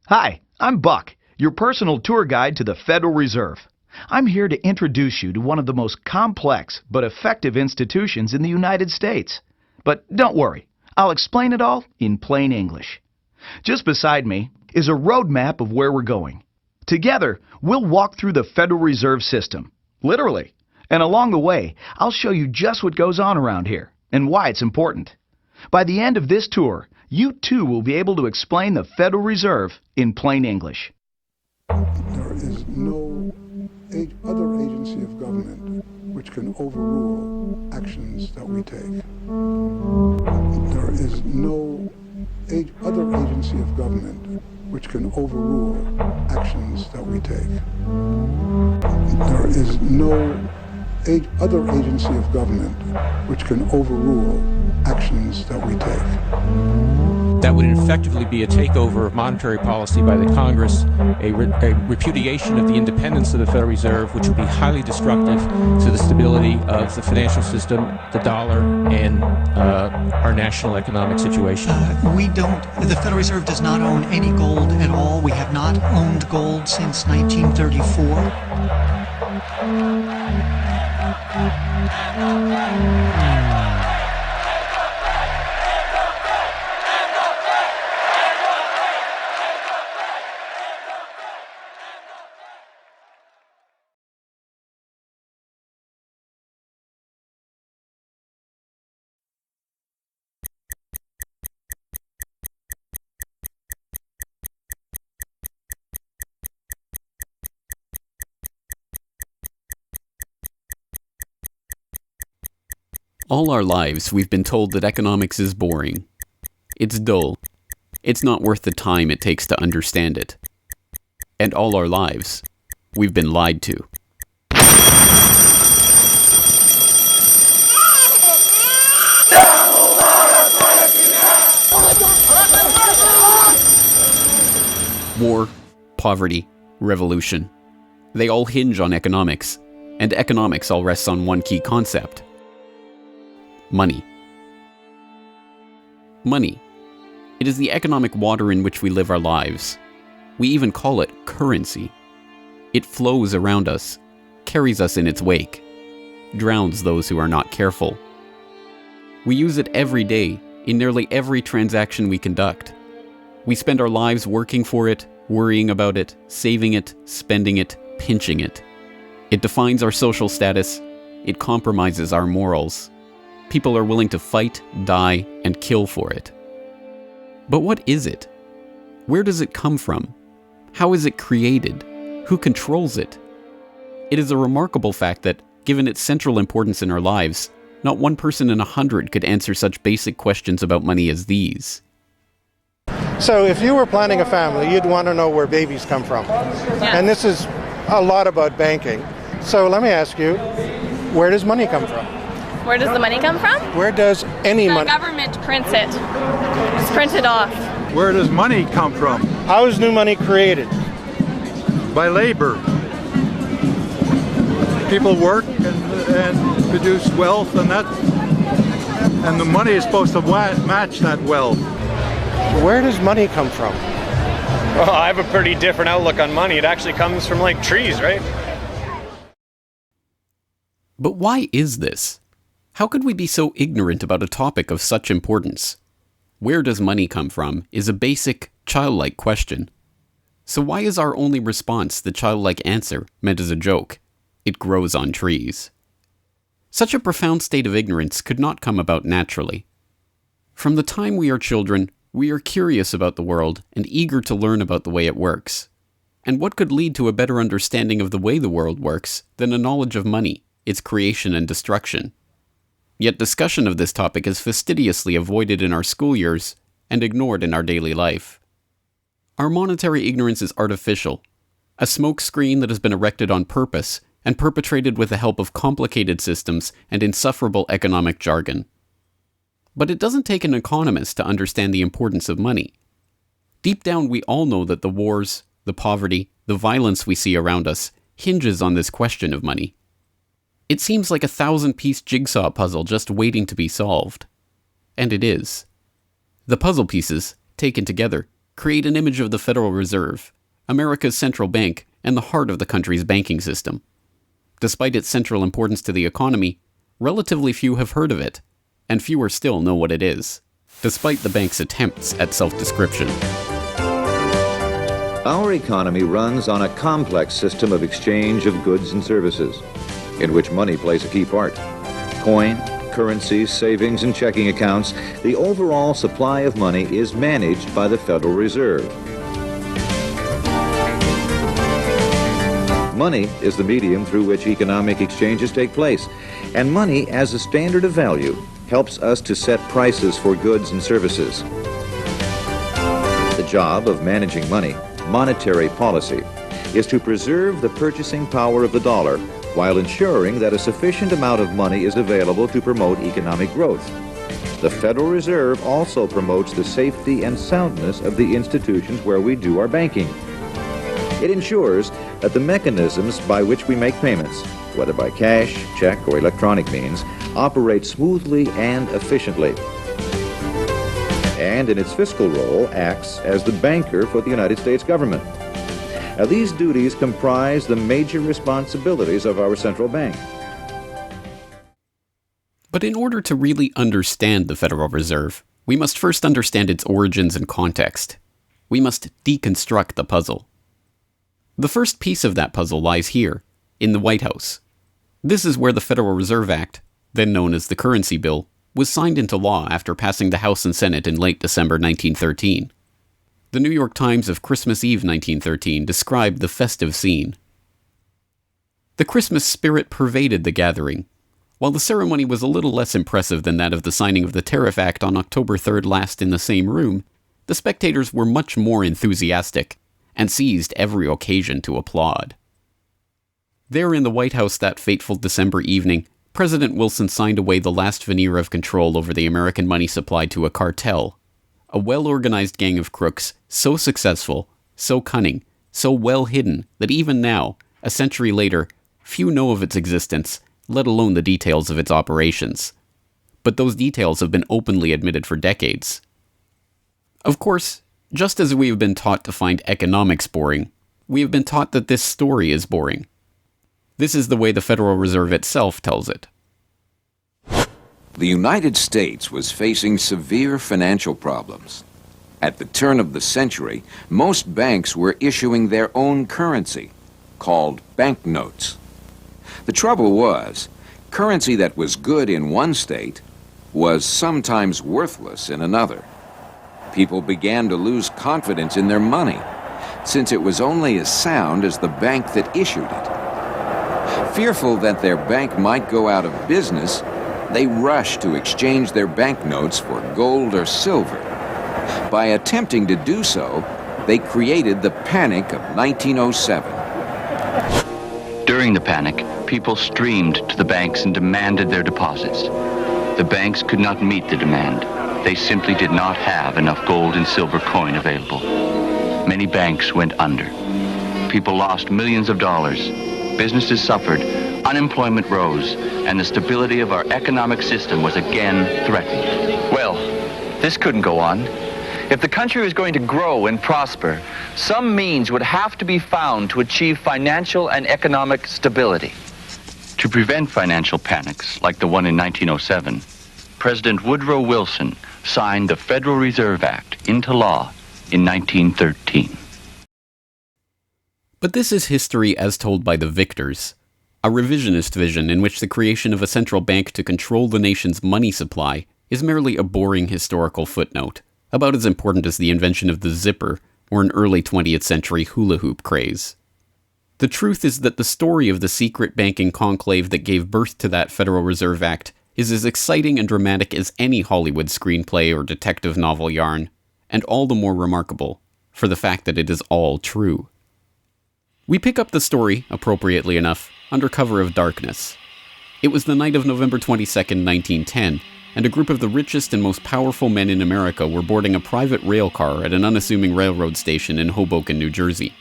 Hi, I'm Buck, your personal tour guide to the Federal Reserve. I'm here to introduce you to one of the most complex but effective institutions in the United States. But don't worry, I'll explain it all in plain English. Just beside me is a roadmap of where we're going. Together, we'll walk through the Federal Reserve System, literally. And along the way, I'll show you just what goes on around here and why it's important. By the end of this tour, you too will be able to explain the Federal Reserve in plain English. There is no other agency of government which can overrule actions that we take. There is no other agency of government which can overrule actions that we take. There is no other agency of government which can overrule actions that we take. That would effectively be a takeover of monetary policy by the Congress, a repudiation of the independence of the Federal Reserve, which would be highly destructive to the stability of the financial system, the dollar, and our national economic situation. The Federal Reserve does not own any gold at all. We have not owned gold since 1934. All our lives, we've been told that economics is boring. It's dull. It's not worth the time it takes to understand it. And all our lives, we've been lied to. War, poverty, revolution. They all hinge on economics, and economics all rests on one key concept. Money. Money. It is the economic water in which we live our lives. We even call it currency. It flows around us, carries us in its wake, drowns those who are not careful. We use it every day, in nearly every transaction we conduct. We spend our lives working for it, worrying about it, saving it, spending it, pinching it. It defines our social status. It compromises our morals. People are willing to fight, die, and kill for it. But what is it? Where does it come from? How is it created? Who controls it? It is a remarkable fact that, given its central importance in our lives, not one person in 100 could answer such basic questions about money as these. So if you were planning a family, you'd want to know where babies come from. Yeah. And this is a lot about banking. So let me ask you, where does money come from? Where does the money come from? Where does any money? The government prints it. It's printed off. Where does money come from? How is new money created? By labor. People work and produce wealth, and the money is supposed to match that wealth. Where does money come from? Well, I have a pretty different outlook on money. It actually comes from like trees, right? But why is this? How could we be so ignorant about a topic of such importance? Where does money come from is a basic, childlike question. So why is our only response the childlike answer meant as a joke? It grows on trees. Such a profound state of ignorance could not come about naturally. From the time we are children, we are curious about the world and eager to learn about the way it works. And what could lead to a better understanding of the way the world works than a knowledge of money, its creation and destruction? Yet discussion of this topic is fastidiously avoided in our school years and ignored in our daily life. Our monetary ignorance is artificial, a smoke screen that has been erected on purpose and perpetrated with the help of complicated systems and insufferable economic jargon. But it doesn't take an economist to understand the importance of money. Deep down, we all know that the wars, the poverty, the violence we see around us hinges on this question of money. It seems like a 1,000-piece jigsaw puzzle just waiting to be solved. And it is. The puzzle pieces, taken together, create an image of the Federal Reserve, America's central bank and the heart of the country's banking system. Despite its central importance to the economy, relatively few have heard of it, and fewer still know what it is, despite the bank's attempts at self-description. Our economy runs on a complex system of exchange of goods and services, in which money plays a key part. Coin, currencies, savings, and checking accounts, the overall supply of money is managed by the Federal Reserve. Money is the medium through which economic exchanges take place, and money as a standard of value helps us to set prices for goods and services. The job of managing money, monetary policy, is to preserve the purchasing power of the dollar while ensuring that a sufficient amount of money is available to promote economic growth. The Federal Reserve also promotes the safety and soundness of the institutions where we do our banking. It ensures that the mechanisms by which we make payments, whether by cash, check, or electronic means, operate smoothly and efficiently. And in its fiscal role, acts as the banker for the United States government. Now, these duties comprise the major responsibilities of our central bank. But in order to really understand the Federal Reserve, we must first understand its origins and context. We must deconstruct the puzzle. The first piece of that puzzle lies here, in the White House. This is where the Federal Reserve Act, then known as the Currency Bill, was signed into law after passing the House and Senate in late December 1913. The New York Times of Christmas Eve 1913 described the festive scene. The Christmas spirit pervaded the gathering. While the ceremony was a little less impressive than that of the signing of the Tariff Act on October 3rd last in the same room, the spectators were much more enthusiastic and seized every occasion to applaud. There in the White House that fateful December evening, President Wilson signed away the last veneer of control over the American money supply to a cartel, a well-organized gang of crooks so successful, so cunning, so well hidden that even now, a century later, few know of its existence, let alone the details of its operations. But those details have been openly admitted for decades. Of course, just as we have been taught to find economics boring, we have been taught that this story is boring. This is the way the Federal Reserve itself tells it. The United States was facing severe financial problems. At the turn of the century, most banks were issuing their own currency, called banknotes. The trouble was, currency that was good in one state was sometimes worthless in another. People began to lose confidence in their money, since it was only as sound as the bank that issued it. Fearful that their bank might go out of business, they rushed to exchange their banknotes for gold or silver. By attempting to do so, they created the Panic of 1907. During the panic, people streamed to the banks and demanded their deposits. The banks could not meet the demand. They simply did not have enough gold and silver coin available. Many banks went under. People lost millions of dollars. Businesses suffered, unemployment rose, and the stability of our economic system was again threatened. Well, this couldn't go on. If the country was going to grow and prosper, some means would have to be found to achieve financial and economic stability. To prevent financial panics like the one in 1907, President Woodrow Wilson signed the Federal Reserve Act into law in 1913. But this is history as told by the victors, a revisionist vision in which the creation of a central bank to control the nation's money supply is merely a boring historical footnote, about as important as the invention of the zipper or an early 20th century hula hoop craze. The truth is that the story of the secret banking conclave that gave birth to that Federal Reserve Act is as exciting and dramatic as any Hollywood screenplay or detective novel yarn, and all the more remarkable for the fact that it is all true. We pick up the story, appropriately enough, under cover of darkness. It was the night of November 22nd, 1910, and a group of the richest and most powerful men in America were boarding a private rail car at an unassuming railroad station in Hoboken, New Jersey.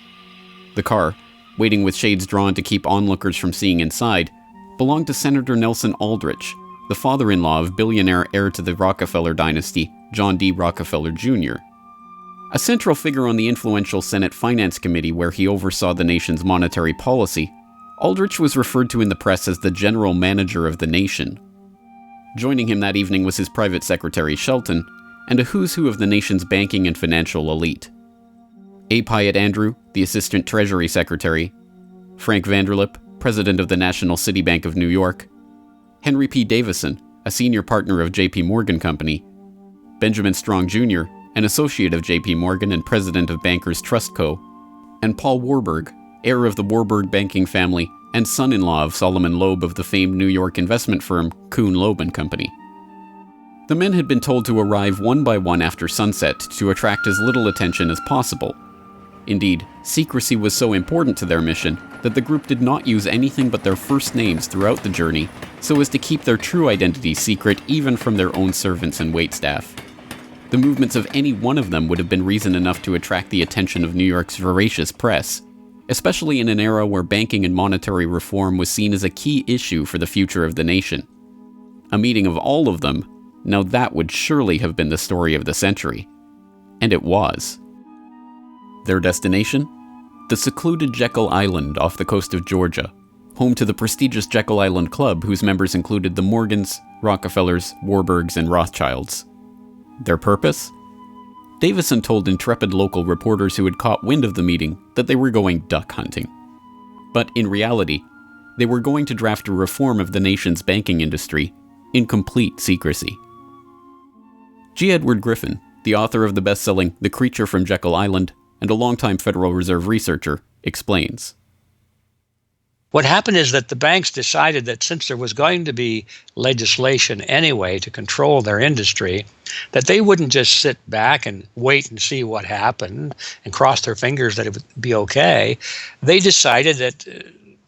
The car, waiting with shades drawn to keep onlookers from seeing inside, belonged to Senator Nelson Aldrich, the father-in-law of billionaire heir to the Rockefeller dynasty, John D. Rockefeller Jr. A central figure on the influential Senate Finance Committee where he oversaw the nation's monetary policy, Aldrich was referred to in the press as the general manager of the nation. Joining him that evening was his private secretary Shelton, and a who's who of the nation's banking and financial elite. A. Pyatt Andrew, the Assistant Treasury Secretary, Frank Vanderlip, President of the National City Bank of New York, Henry P. Davison, a senior partner of J.P. Morgan Company, Benjamin Strong Jr., an associate of J.P. Morgan and president of Bankers Trust Co., and Paul Warburg, heir of the Warburg banking family and son-in-law of Solomon Loeb of the famed New York investment firm Kuhn Loeb and Company. The men had been told to arrive one by one after sunset to attract as little attention as possible. Indeed, secrecy was so important to their mission that the group did not use anything but their first names throughout the journey so as to keep their true identities secret even from their own servants and waitstaff. The movements of any one of them would have been reason enough to attract the attention of New York's voracious press, especially in an era where banking and monetary reform was seen as a key issue for the future of the nation. A meeting of all of them, now that would surely have been the story of the century. And it was. Their destination? The secluded Jekyll Island off the coast of Georgia, home to the prestigious Jekyll Island Club whose members included the Morgans, Rockefellers, Warburgs, and Rothschilds. Their purpose? Davison told intrepid local reporters who had caught wind of the meeting that they were going duck hunting. But in reality, they were going to draft a reform of the nation's banking industry in complete secrecy. G. Edward Griffin, the author of the best-selling The Creature from Jekyll Island and a longtime Federal Reserve researcher, explains. What happened is that the banks decided that since there was going to be legislation anyway to control their industry, that they wouldn't just sit back and wait and see what happened and cross their fingers that it would be okay. They decided that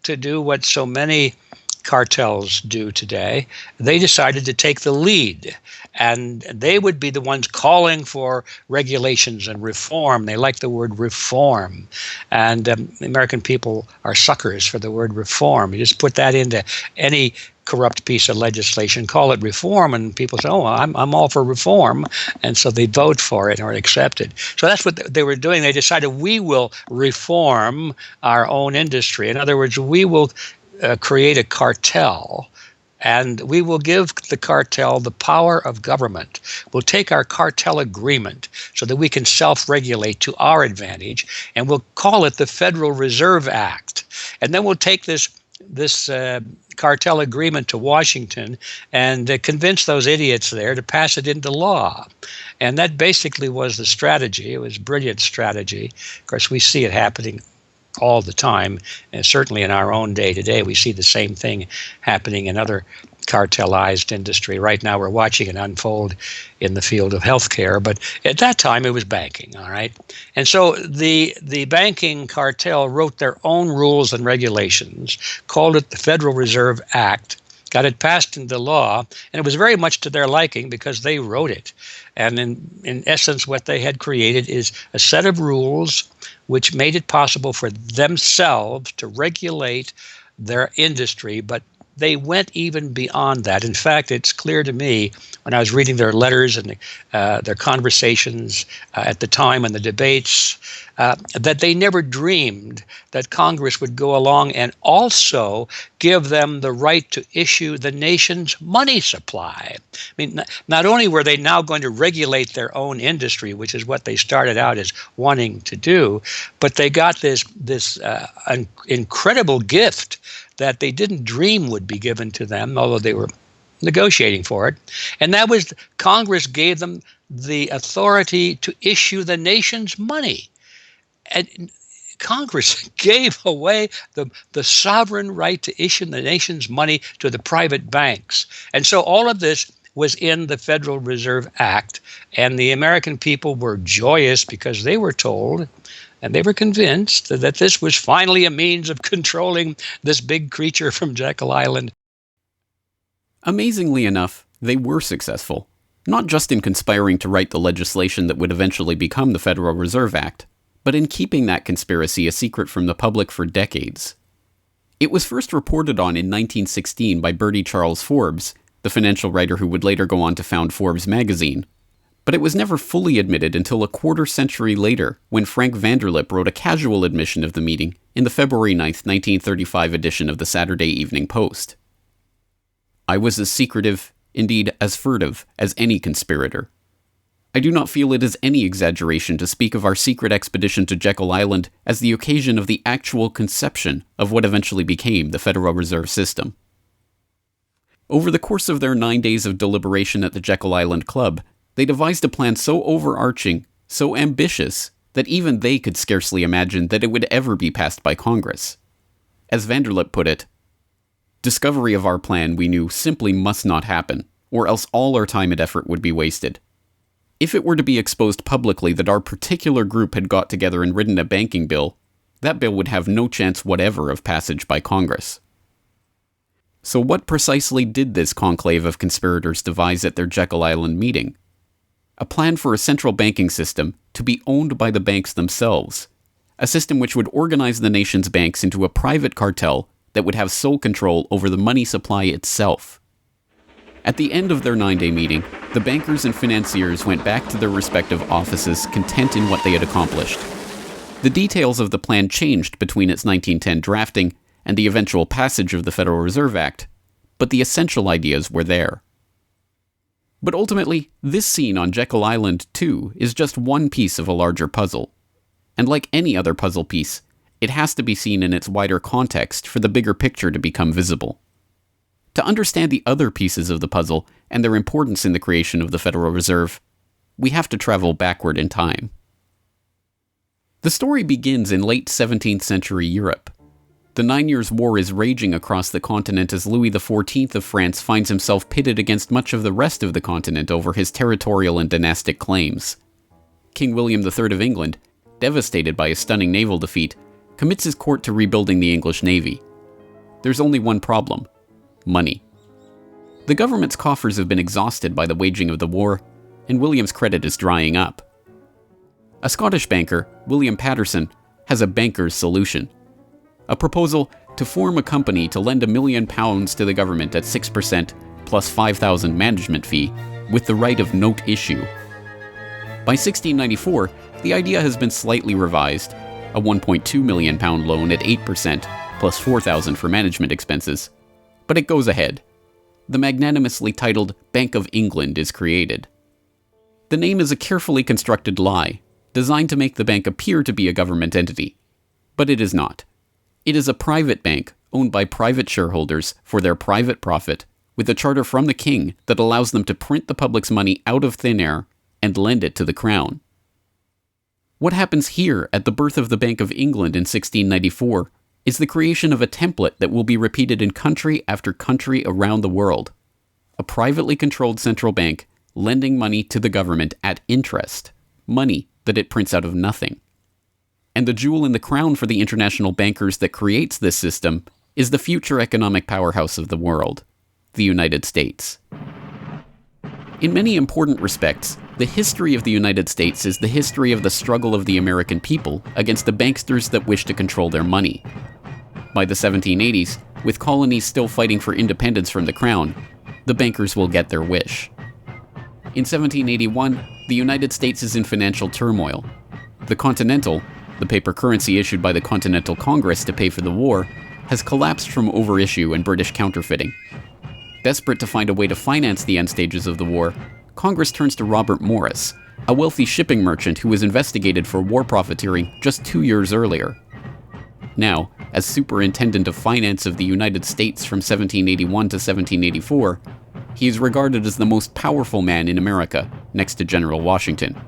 to do what so many cartels do today, they decided to take the lead. And they would be the ones calling for regulations and reform. They like the word reform. And the American people are suckers for the word reform. You just put that into any corrupt piece of legislation, call it reform, and people say, oh, I'm all for reform. And so they vote for it or accept it. So that's what they were doing. They decided we will reform our own industry. In other words, we will create a cartel, and we will give the cartel the power of government. We'll take our cartel agreement so that we can self-regulate to our advantage, and we'll call it the Federal Reserve Act. And then we'll take this cartel agreement to Washington and convince those idiots there to pass it into law. And that basically was the strategy. It was a brilliant strategy. Of course, we see it happening all the time, and certainly in our own day today, we see the same thing happening in other cartelized industry. Right now, we're watching it unfold in the field of healthcare, but at that time, it was banking, all right? And so the banking cartel wrote their own rules and regulations, called it the Federal Reserve Act, got it passed into law, and it was very much to their liking because they wrote it. And in essence, what they had created is a set of rules which made it possible for themselves to regulate their industry, but they went even beyond that. In fact, it's clear to me when I was reading their letters and their conversations at the time and the debates that they never dreamed that Congress would go along and also give them the right to issue the nation's money supply. I mean, not only were they now going to regulate their own industry, which is what they started out as wanting to do, but they got this incredible gift that they didn't dream would be given to them, although they were negotiating for it. And that was Congress gave them the authority to issue the nation's money. And Congress gave away the sovereign right to issue the nation's money to the private banks. And so all of this was in the Federal Reserve Act, and the American people were joyous because they were told and they were convinced that this was finally a means of controlling this big creature from Jekyll Island. Amazingly enough, they were successful, not just in conspiring to write the legislation that would eventually become the Federal Reserve Act, but in keeping that conspiracy a secret from the public for decades. It was first reported on in 1916 by Bertie Charles Forbes, the financial writer who would later go on to found Forbes magazine. But it was never fully admitted until a quarter century later, when Frank Vanderlip wrote a casual admission of the meeting in the February 9th, 1935 edition of the Saturday Evening Post. I was as secretive, indeed as furtive, as any conspirator. I do not feel it is any exaggeration to speak of our secret expedition to Jekyll Island as the occasion of the actual conception of what eventually became the Federal Reserve System. Over the course of their 9 days of deliberation at the Jekyll Island Club, they devised a plan so overarching, so ambitious, that even they could scarcely imagine that it would ever be passed by Congress. As Vanderlip put it, discovery of our plan, we knew, simply must not happen, or else all our time and effort would be wasted. If it were to be exposed publicly that our particular group had got together and written a banking bill, that bill would have no chance whatever of passage by Congress. So what precisely did this conclave of conspirators devise at their Jekyll Island meeting? A plan for a central banking system to be owned by the banks themselves, a system which would organize the nation's banks into a private cartel that would have sole control over the money supply itself. At the end of their 9-day meeting, the bankers and financiers went back to their respective offices content in what they had accomplished. The details of the plan changed between its 1910 drafting and the eventual passage of the Federal Reserve Act, but the essential ideas were there. But ultimately, this scene on Jekyll Island, too, is just one piece of a larger puzzle. And like any other puzzle piece, it has to be seen in its wider context for the bigger picture to become visible. To understand the other pieces of the puzzle and their importance in the creation of the Federal Reserve, we have to travel backward in time. The story begins in late 17th century Europe. The 9 Years' War is raging across the continent as Louis XIV of France finds himself pitted against much of the rest of the continent over his territorial and dynastic claims. King William III of England, devastated by a stunning naval defeat, commits his court to rebuilding the English navy. There's only one problem: money. The government's coffers have been exhausted by the waging of the war, and William's credit is drying up. A Scottish banker, William Patterson, has a banker's solution. A proposal to form a company to lend £1 million to the government at 6% plus £5,000 management fee, with the right of note issue. By 1694, the idea has been slightly revised, a £1.2 million loan at 8% plus £4,000 for management expenses. But it goes ahead. The magnanimously titled Bank of England is created. The name is a carefully constructed lie, designed to make the bank appear to be a government entity. But it is not. It is a private bank owned by private shareholders for their private profit, with a charter from the king that allows them to print the public's money out of thin air and lend it to the crown. What happens here at the birth of the Bank of England in 1694 is the creation of a template that will be repeated in country after country around the world. A privately controlled central bank lending money to the government at interest, money that it prints out of nothing. And the jewel in the crown for the international bankers that creates this system is the future economic powerhouse of the world, the United States. In many important respects, the history of the United States is the history of the struggle of the American people against the banksters that wish to control their money. By the 1780s, with colonies still fighting for independence from the crown, the bankers will get their wish. In 1781, the United States is in financial turmoil. The Continental, the paper currency issued by the Continental Congress to pay for the war, has collapsed from overissue and British counterfeiting. Desperate to find a way to finance the end stages of the war, Congress turns to Robert Morris, a wealthy shipping merchant who was investigated for war profiteering just 2 years earlier. Now, as Superintendent of Finance of the United States from 1781 to 1784, he is regarded as the most powerful man in America, next to General Washington.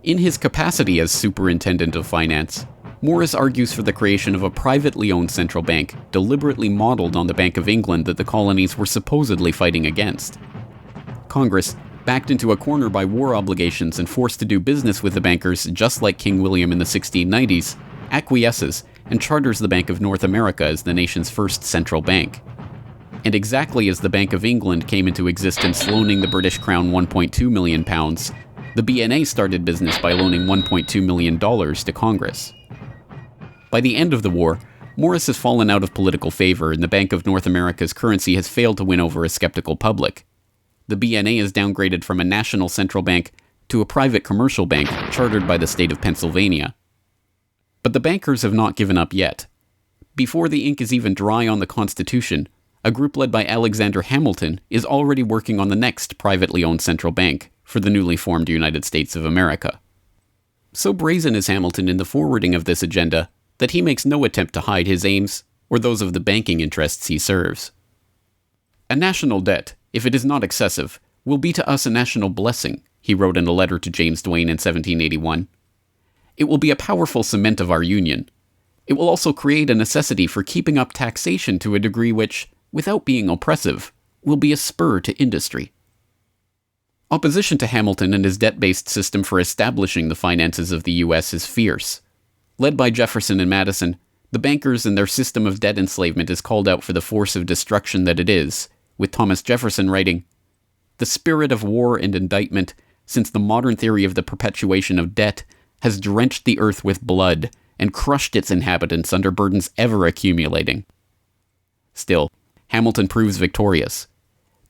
In his capacity as Superintendent of Finance, Morris argues for the creation of a privately owned central bank deliberately modeled on the Bank of England that the colonies were supposedly fighting against. Congress, backed into a corner by war obligations and forced to do business with the bankers just like King William in the 1690s, acquiesces and charters the Bank of North America as the nation's first central bank. And exactly as the Bank of England came into existence loaning the British Crown £1.2 million, the BNA started business by loaning $1.2 million to Congress. By the end of the war, Morris has fallen out of political favor and the Bank of North America's currency has failed to win over a skeptical public. the BNA is downgraded from a national central bank to a private commercial bank chartered by the state of Pennsylvania. But the bankers have not given up yet. Before the ink is even dry on the Constitution, a group led by Alexander Hamilton is already working on the next privately owned central bank for the newly formed United States of America. So brazen is Hamilton in the forwarding of this agenda that he makes no attempt to hide his aims or those of the banking interests he serves. A national debt, if it is not excessive, will be to us a national blessing, he wrote in a letter to James Duane in 1781. It will be a powerful cement of our union. It will also create a necessity for keeping up taxation to a degree which, without being oppressive, will be a spur to industry. Opposition to Hamilton and his debt-based system for establishing the finances of the U.S. is fierce. Led by Jefferson and Madison, the bankers and their system of debt enslavement is called out for the force of destruction that it is, with Thomas Jefferson writing, "The spirit of war and indictment, since the modern theory of the perpetuation of debt, has drenched the earth with blood and crushed its inhabitants under burdens ever accumulating." Still, Hamilton proves victorious.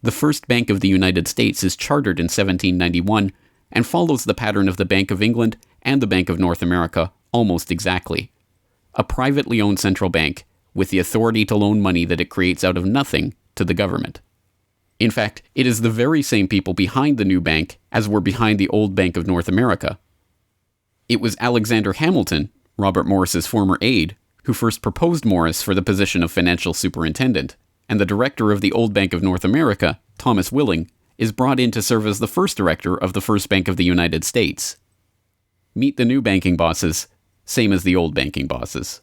The first Bank of the United States is chartered in 1791 and follows the pattern of the Bank of England and the Bank of North America almost exactly. A privately owned central bank with the authority to loan money that it creates out of nothing to the government. In fact, it is the very same people behind the new bank as were behind the old Bank of North America. It was Alexander Hamilton, Robert Morris's former aide, who first proposed Morris for the position of financial superintendent, and the director of the old Bank of North America, Thomas Willing, is brought in to serve as the first director of the First Bank of the United States. Meet the new banking bosses, same as the old banking bosses.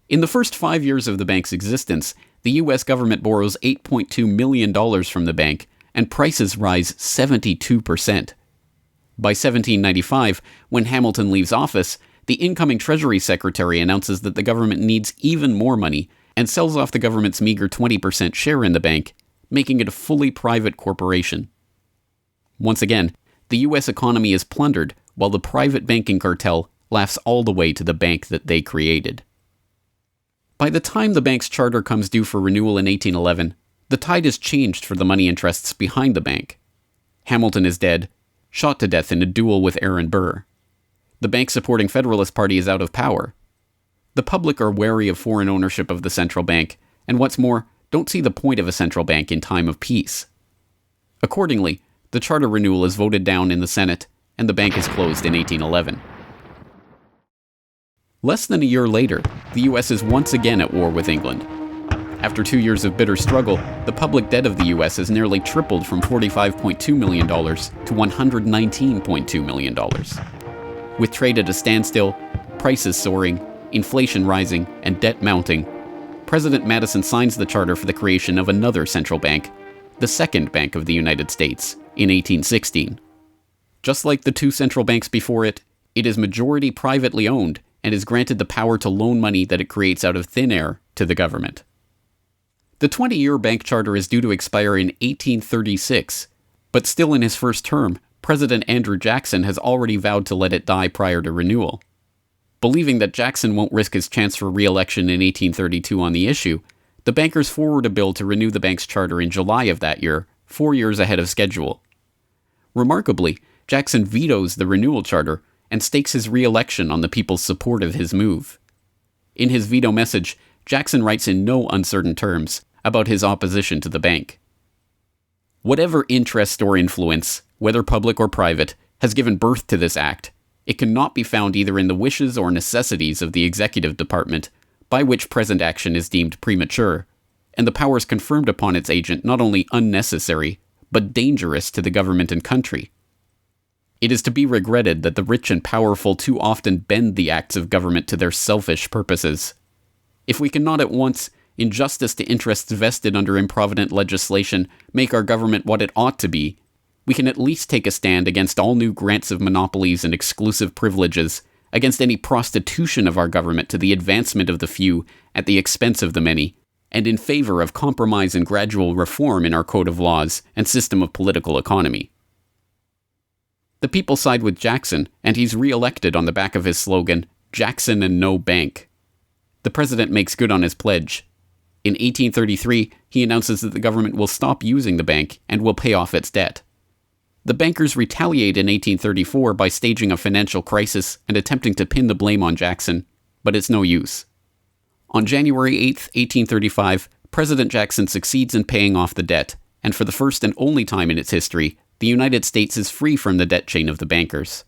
In the first 5 years of the bank's existence, the U.S. government borrows $8.2 million from the bank, and prices rise 72%. By 1795, when Hamilton leaves office, the incoming Treasury Secretary announces that the government needs even more money and sells off the government's meager 20% share in the bank, making it a fully private corporation. Once again, the U.S. economy is plundered while the private banking cartel laughs all the way to the bank that they created. By the time the bank's charter comes due for renewal in 1811, the tide has changed for the money interests behind the bank. Hamilton is dead, shot to death in a duel with Aaron Burr. The bank-supporting Federalist Party is out of power. The public are wary of foreign ownership of the central bank, and what's more, don't see the point of a central bank in time of peace. Accordingly, the charter renewal is voted down in the Senate, and the bank is closed in 1811. Less than a year later, the U.S. is once again at war with England. After 2 years of bitter struggle, the public debt of the U.S. has nearly tripled from $45.2 million to $119.2 million. With trade at a standstill, prices soaring, inflation rising, and debt mounting, President Madison signs the charter for the creation of another central bank, the Second Bank of the United States, in 1816. Just like the two central banks before it, it is majority privately owned and is granted the power to loan money that it creates out of thin air to the government. The 20-year bank charter is due to expire in 1836, but still in his first term, President Andrew Jackson has already vowed to let it die prior to renewal. Believing that Jackson won't risk his chance for re-election in 1832 on the issue, the bankers forward a bill to renew the bank's charter in July of that year, 4 years ahead of schedule. Remarkably, Jackson vetoes the renewal charter and stakes his re-election on the people's support of his move. In his veto message, Jackson writes in no uncertain terms about his opposition to the bank. Whatever interest or influence, whether public or private, has given birth to this act, it cannot be found either in the wishes or necessities of the executive department, by which present action is deemed premature, and the powers confirmed upon its agent not only unnecessary, but dangerous to the government and country. It is to be regretted that the rich and powerful too often bend the acts of government to their selfish purposes. If we cannot at once, in justice to interests vested under improvident legislation, make our government what it ought to be, we can at least take a stand against all new grants of monopolies and exclusive privileges, against any prostitution of our government to the advancement of the few at the expense of the many, and in favor of compromise and gradual reform in our code of laws and system of political economy. The people side with Jackson, and he's re-elected on the back of his slogan, "Jackson and no bank." The president makes good on his pledge. In 1833, he announces that the government will stop using the bank and will pay off its debt. The bankers retaliate in 1834 by staging a financial crisis and attempting to pin the blame on Jackson, but it's no use. On January 8, 1835, President Jackson succeeds in paying off the debt, and for the first and only time in its history, the United States is free from the debt chain of the bankers.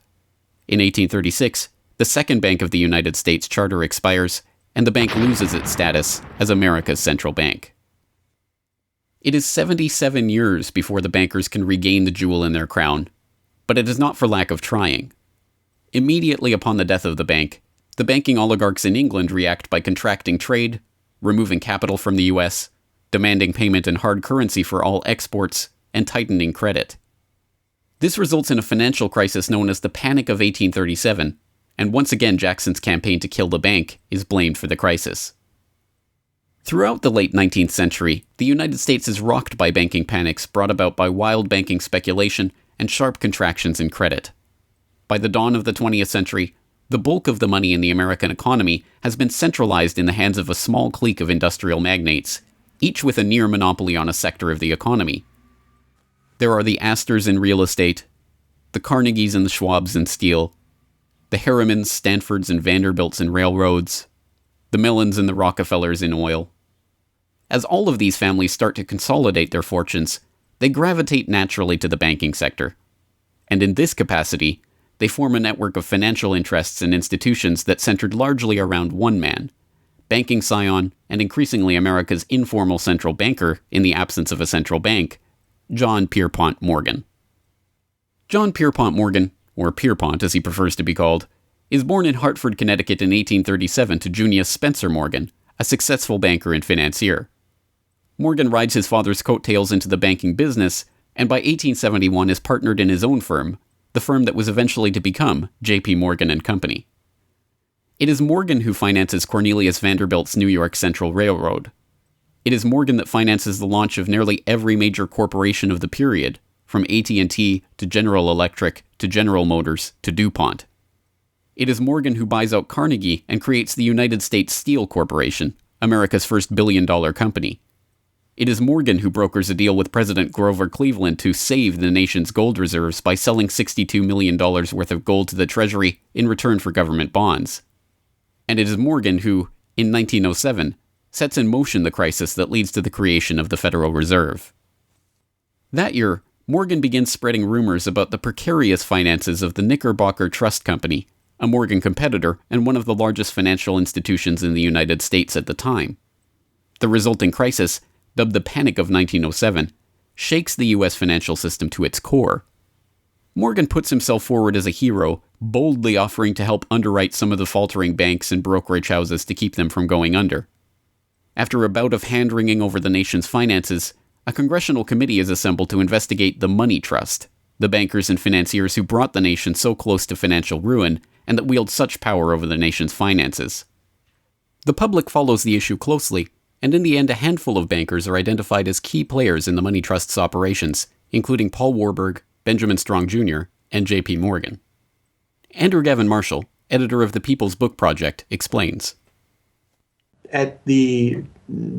In 1836, the Second Bank of the United States charter expires, and the bank loses its status as America's central bank. It is 77 years before the bankers can regain the jewel in their crown, but it is not for lack of trying. Immediately upon the death of the bank, the banking oligarchs in England react by contracting trade, removing capital from the US, demanding payment in hard currency for all exports, and tightening credit. This results in a financial crisis known as the Panic of 1837, and once again Jackson's campaign to kill the bank is blamed for the crisis. Throughout the late 19th century, the United States is rocked by banking panics brought about by wild banking speculation and sharp contractions in credit. By the dawn of the 20th century, the bulk of the money in the American economy has been centralized in the hands of a small clique of industrial magnates, each with a near monopoly on a sector of the economy. There are the Astors in real estate, the Carnegies and the Schwabs in steel, the Harrimans, Stanfords, and Vanderbilts in railroads, the Mellons and the Rockefellers in oil. As all of these families start to consolidate their fortunes, they gravitate naturally to the banking sector. And in this capacity, they form a network of financial interests and institutions that centered largely around one man, banking scion and increasingly America's informal central banker in the absence of a central bank, John Pierpont Morgan. John Pierpont Morgan, or Pierpont as he prefers to be called, is born in Hartford, Connecticut in 1837 to Junius Spencer Morgan, a successful banker and financier. Morgan rides his father's coattails into the banking business, and by 1871 is partnered in his own firm, the firm that was eventually to become J.P. Morgan and Company. It is Morgan who finances Cornelius Vanderbilt's New York Central Railroad. It is Morgan that finances the launch of nearly every major corporation of the period, from AT&T to General Electric to General Motors to DuPont. It is Morgan who buys out Carnegie and creates the United States Steel Corporation, America's first billion-dollar company. It is Morgan who brokers a deal with President Grover Cleveland to save the nation's gold reserves by selling $62 million worth of gold to the Treasury in return for government bonds. And it is Morgan who, in 1907, sets in motion the crisis that leads to the creation of the Federal Reserve. That year, Morgan begins spreading rumors about the precarious finances of the Knickerbocker Trust Company, a Morgan competitor and one of the largest financial institutions in the United States at the time. The resulting crisis, dubbed the Panic of 1907, shakes the U.S. financial system to its core. Morgan puts himself forward as a hero, boldly offering to help underwrite some of the faltering banks and brokerage houses to keep them from going under. After a bout of hand-wringing over the nation's finances, a congressional committee is assembled to investigate the Money Trust, the bankers and financiers who brought the nation so close to financial ruin and that wield such power over the nation's finances. The public follows the issue closely, and in the end a handful of bankers are identified as key players in the Money Trust's operations, including Paul Warburg, Benjamin Strong Jr., and J.P. Morgan. Andrew Gavin Marshall, editor of the People's Book Project, explains. At the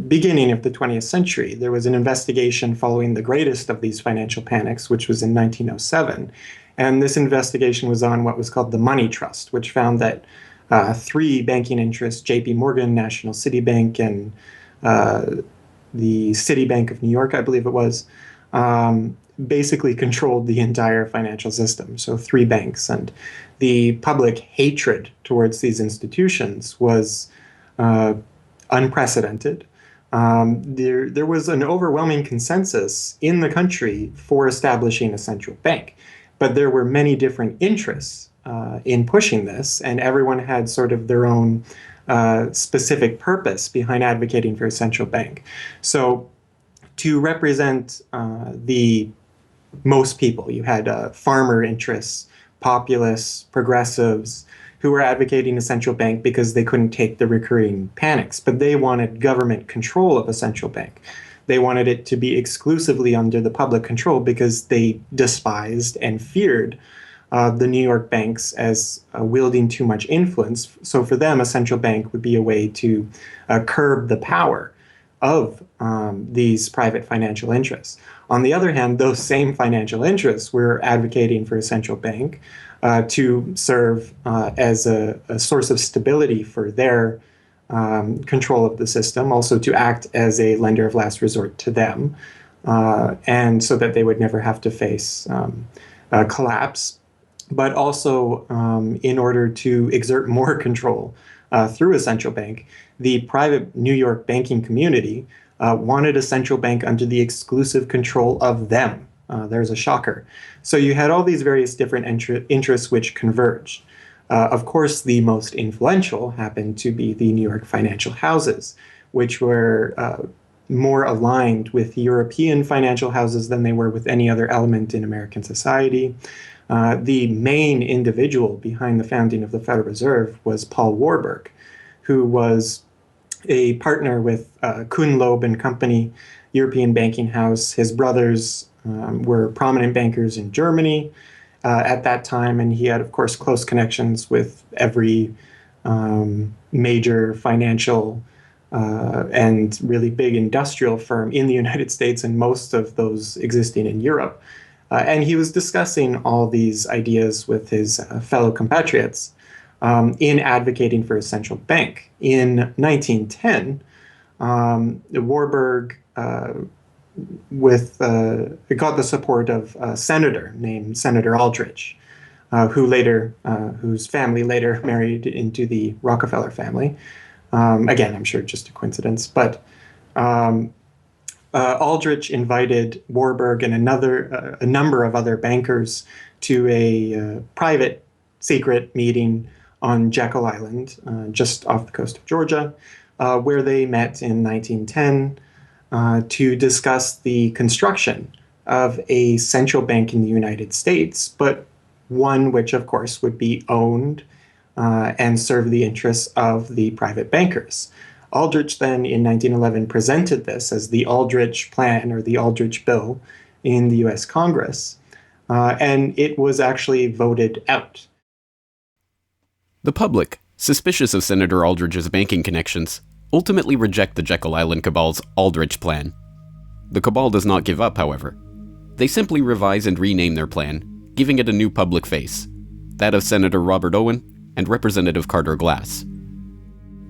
beginning of the 20th century, there was an investigation following the greatest of these financial panics, which was in 1907. And this investigation was on what was called the Money Trust, which found that three banking interests, J.P. Morgan, National City Bank, and the Citibank of New York, I believe it was, basically controlled the entire financial system. So three banks. And the public hatred towards these institutions was unprecedented. There was an overwhelming consensus in the country for establishing a central bank. But there were many different interests in pushing this, and everyone had sort of their own specific purpose behind advocating for a central bank. So to represent the most people, you had farmer interests, populists, progressives, who were advocating a central bank because they couldn't take the recurring panics, but they wanted government control of a central bank. They wanted it to be exclusively under the public control because they despised and feared the New York banks as wielding too much influence. So for them, a central bank would be a way to curb the power of these private financial interests. On the other hand, those same financial interests were advocating for a central bank to serve as a source of stability for their control of the system, also to act as a lender of last resort to them, and so that they would never have to face collapse, but also in order to exert more control through a central bank. The private New York banking community wanted a central bank under the exclusive control of them. There's a shocker. So you had all these various different interests which converged. Of course, the most influential happened to be the New York financial houses, which were more aligned with European financial houses than they were with any other element in American society. The main individual behind the founding of the Federal Reserve was Paul Warburg, who was a partner with Kuhn, Loeb and Company, European banking house. His brothers were prominent bankers in Germany at that time, and he had, of course, close connections with every major financial and really big industrial firm in the United States, and most of those existing in Europe. And he was discussing all these ideas with his fellow compatriots in advocating for a central bank. In 1910, Warburg got the support of a senator named Senator Aldrich, whose family later married into the Rockefeller family. Again, I'm sure just a coincidence, but Aldrich invited Warburg and a number of other bankers to a private secret meeting on Jekyll Island, just off the coast of Georgia, where they met in 1910 to discuss the construction of a central bank in the United States, but one which, of course, would be owned and serve the interests of the private bankers. Aldrich then, in 1911, presented this as the Aldrich Plan or the Aldrich Bill in the U.S. Congress, and it was actually voted out. The public, suspicious of Senator Aldrich's banking connections, ultimately reject the Jekyll Island Cabal's Aldrich Plan. The Cabal does not give up, however. They simply revise and rename their plan, giving it a new public face, that of Senator Robert Owen and Representative Carter Glass.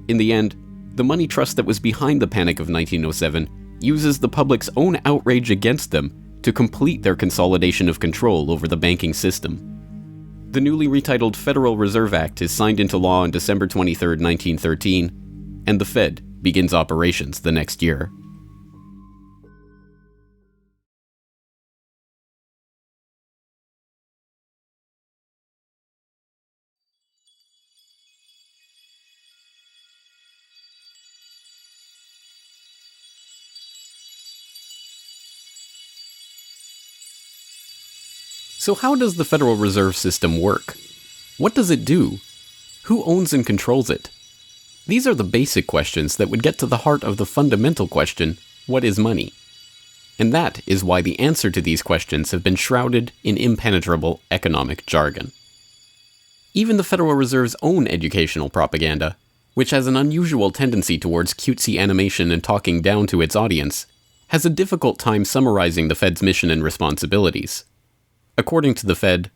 In the end, the money trust that was behind the Panic of 1907 uses the public's own outrage against them to complete their consolidation of control over the banking system. The newly retitled Federal Reserve Act is signed into law on December 23, 1913, and the Fed begins operations the next year. So how does the Federal Reserve System work? What does it do? Who owns and controls it? These are the basic questions that would get to the heart of the fundamental question, what is money? And that is why the answer to these questions have been shrouded in impenetrable economic jargon. Even the Federal Reserve's own educational propaganda, which has an unusual tendency towards cutesy animation and talking down to its audience, has a difficult time summarizing the Fed's mission and responsibilities. According to the Fed,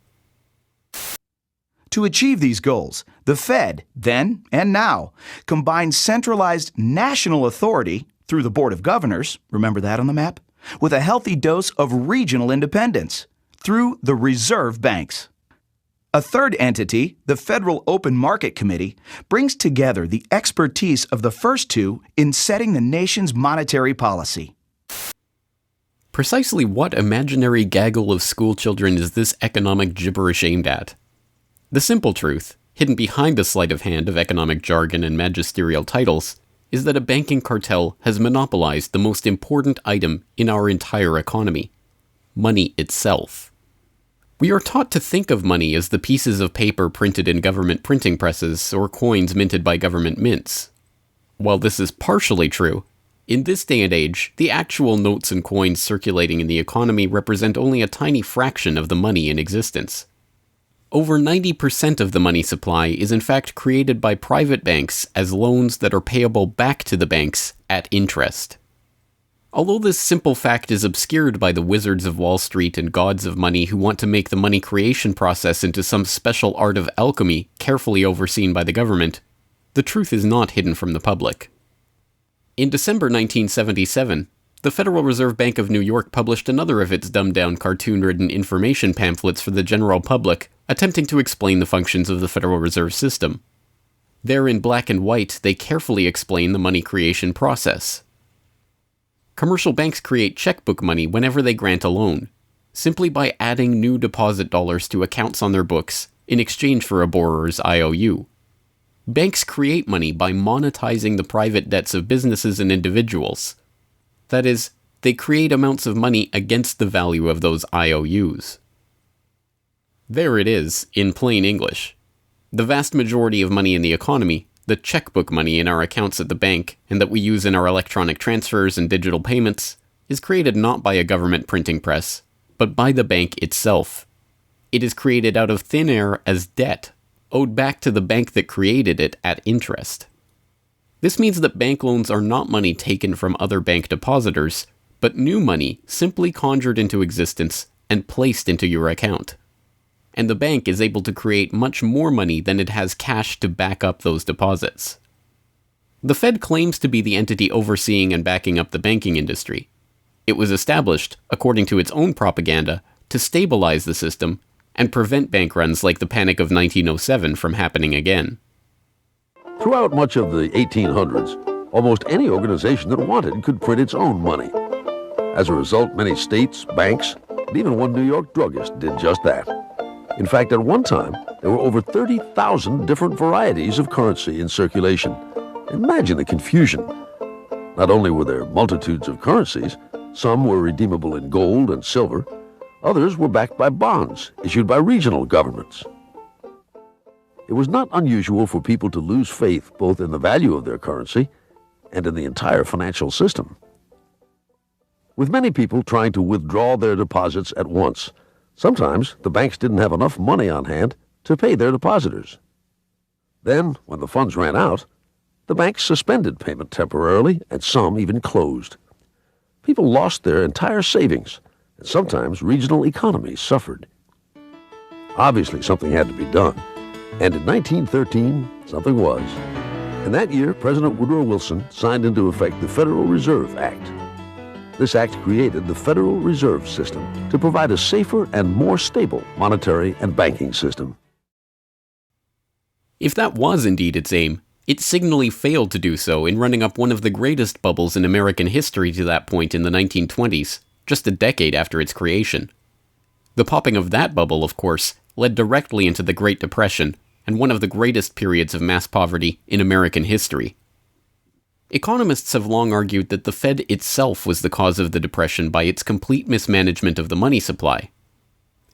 to achieve these goals, the Fed, then and now, combines centralized national authority through the Board of Governors, remember that on the map, with a healthy dose of regional independence through the reserve banks. A third entity, the Federal Open Market Committee, brings together the expertise of the first two in setting the nation's monetary policy. Precisely what imaginary gaggle of schoolchildren is this economic gibberish aimed at? The simple truth, hidden behind the sleight of hand of economic jargon and magisterial titles, is that a banking cartel has monopolized the most important item in our entire economy: money itself. We are taught to think of money as the pieces of paper printed in government printing presses or coins minted by government mints. While this is partially true, in this day and age, the actual notes and coins circulating in the economy represent only a tiny fraction of the money in existence. Over 90% of the money supply is in fact created by private banks as loans that are payable back to the banks at interest. Although this simple fact is obscured by the wizards of Wall Street and gods of money who want to make the money creation process into some special art of alchemy carefully overseen by the government, the truth is not hidden from the public. In December 1977, the Federal Reserve Bank of New York published another of its dumbed-down cartoon-ridden information pamphlets for the general public, attempting to explain the functions of the Federal Reserve System. There in black and white, they carefully explain the money creation process. Commercial banks create checkbook money whenever they grant a loan, simply by adding new deposit dollars to accounts on their books in exchange for a borrower's IOU. Banks create money by monetizing the private debts of businesses and individuals. That is, they create amounts of money against the value of those IOUs. There it is, in plain English. The vast majority of money in the economy, the checkbook money in our accounts at the bank and that we use in our electronic transfers and digital payments, is created not by a government printing press, but by the bank itself. It is created out of thin air as debt, owed back to the bank that created it at interest. This means that bank loans are not money taken from other bank depositors, but new money simply conjured into existence and placed into your account. And the bank is able to create much more money than it has cash to back up those deposits. The Fed claims to be the entity overseeing and backing up the banking industry. It was established, according to its own propaganda, to stabilize the system and prevent bank runs like the Panic of 1907 from happening again. Throughout much of the 1800s, almost any organization that wanted could print its own money. As a result, many states, banks, and even one New York druggist did just that. In fact, at one time, there were over 30,000 different varieties of currency in circulation. Imagine the confusion. Not only were there multitudes of currencies, some were redeemable in gold and silver, others were backed by bonds issued by regional governments. It was not unusual for people to lose faith both in the value of their currency and in the entire financial system. With many people trying to withdraw their deposits at once, sometimes the banks didn't have enough money on hand to pay their depositors. Then, when the funds ran out, the banks suspended payment temporarily, and some even closed. People lost their entire savings, and sometimes regional economies suffered. Obviously, something had to be done, and in 1913, something was. In that year, President Woodrow Wilson signed into effect the Federal Reserve Act. This act created the Federal Reserve System to provide a safer and more stable monetary and banking system. If that was indeed its aim, it signally failed to do so in running up one of the greatest bubbles in American history to that point in the 1920s, just a decade after its creation. The popping of that bubble, of course, led directly into the Great Depression and one of the greatest periods of mass poverty in American history. Economists have long argued that the Fed itself was the cause of the Depression by its complete mismanagement of the money supply.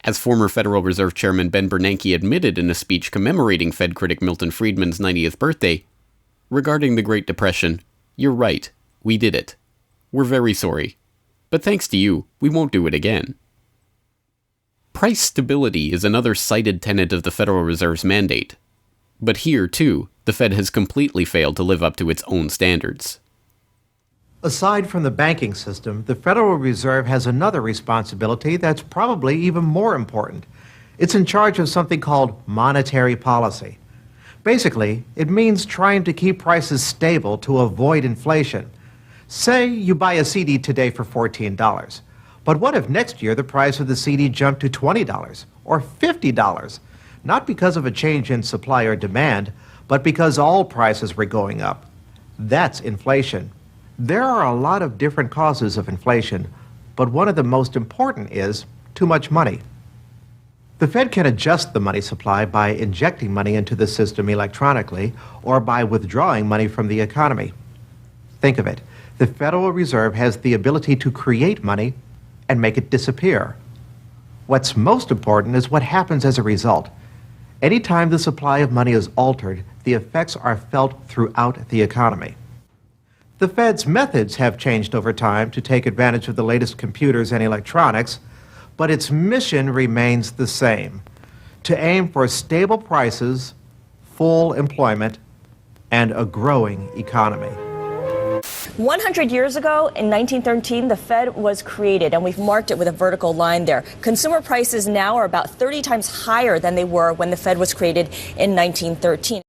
As former Federal Reserve Chairman Ben Bernanke admitted in a speech commemorating Fed critic Milton Friedman's 90th birthday, regarding the Great Depression, "You're right, we did it. We're very sorry. But thanks to you, we won't do it again." Price stability is another cited tenet of the Federal Reserve's mandate. But here, too, the Fed has completely failed to live up to its own standards. Aside from the banking system, the Federal Reserve has another responsibility that's probably even more important. It's in charge of something called monetary policy. Basically, it means trying to keep prices stable to avoid inflation. Say you buy a CD today for $14, but what if next year the price of the CD jumped to $20 or $50? Not because of a change in supply or demand, but because all prices were going up. That's inflation. There are a lot of different causes of inflation, but one of the most important is too much money. The Fed can adjust the money supply by injecting money into the system electronically or by withdrawing money from the economy. Think of it. The Federal Reserve has the ability to create money and make it disappear. What's most important is what happens as a result. Anytime the supply of money is altered, the effects are felt throughout the economy. The Fed's methods have changed over time to take advantage of the latest computers and electronics, but its mission remains the same: to aim for stable prices, full employment, and a growing economy. 100 years ago, in 1913, the Fed was created, and we've marked it with a vertical line there. Consumer prices now are about 30 times higher than they were when the Fed was created in 1913.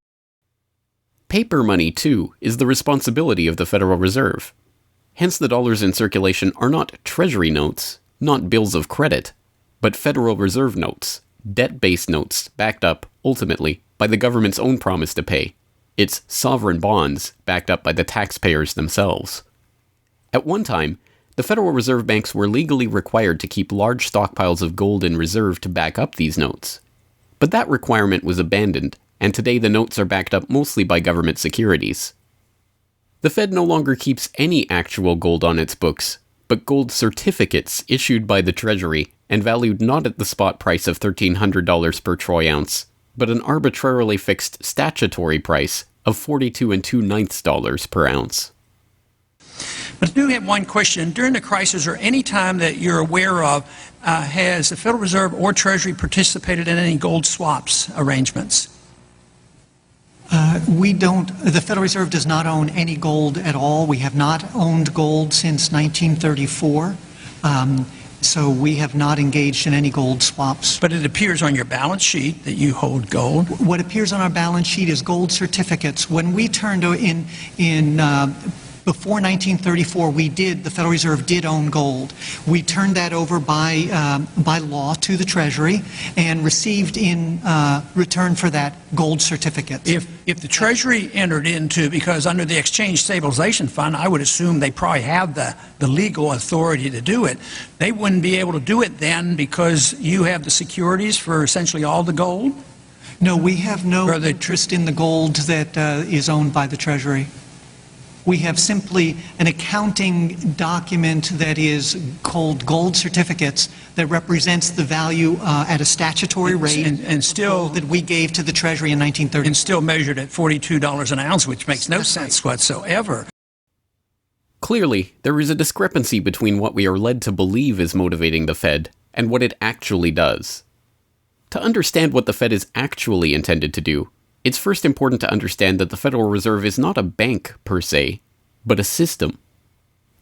Paper money, too, is the responsibility of the Federal Reserve. Hence, the dollars in circulation are not Treasury notes, not bills of credit, but Federal Reserve notes, debt-based notes backed up, ultimately, by the government's own promise to pay. It's sovereign bonds backed up by the taxpayers themselves. At one time, the Federal Reserve banks were legally required to keep large stockpiles of gold in reserve to back up these notes. But that requirement was abandoned, and today the notes are backed up mostly by government securities. The Fed no longer keeps any actual gold on its books, but gold certificates issued by the Treasury and valued not at the spot price of $1,300 per troy ounce, but an arbitrarily fixed statutory price of $42 2/9 per ounce. But I do have one question. During the crisis, or any time that you're aware of, has the Federal Reserve or Treasury participated in any gold swaps arrangements? The Federal Reserve does not own any gold at all. We have not owned gold since 1934. So we have not engaged in any gold swaps. But it appears on your balance sheet that you hold gold. What appears on our balance sheet is gold certificates. When we turned before 1934, the Federal Reserve did own gold. We turned that over by law to the Treasury and received in return for that gold certificates. If the Treasury entered into, because under the Exchange Stabilization Fund, I would assume they probably have the legal authority to do it, they wouldn't be able to do it then because you have the securities for essentially all the gold? No, we have no interest in the gold that is owned by the Treasury. We have simply an accounting document that is called gold certificates that represents the value at a statutory rate and still that we gave to the Treasury in 1930. And still measured at $42 an ounce, which makes no sense whatsoever. Clearly, there is a discrepancy between what we are led to believe is motivating the Fed and what it actually does. To understand what the Fed is actually intended to do, it's first important to understand that the Federal Reserve is not a bank per se, but a system.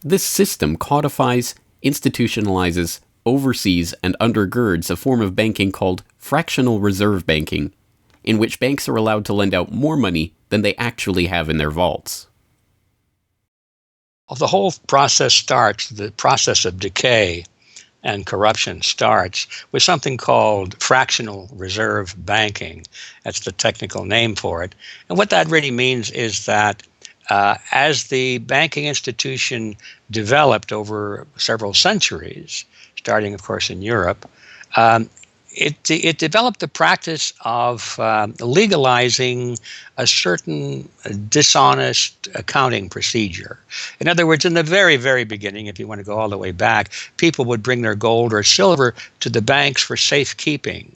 This system codifies, institutionalizes, oversees, and undergirds a form of banking called fractional reserve banking, in which banks are allowed to lend out more money than they actually have in their vaults. The whole process starts, the process of decay and corruption starts with something called fractional reserve banking. That's the technical name for it. And what that really means is that as the banking institution developed over several centuries, starting, of course, in Europe, it developed the practice of legalizing a certain dishonest accounting procedure. In other words, in the very, very beginning, if you want to go all the way back, people would bring their gold or silver to the banks for safekeeping.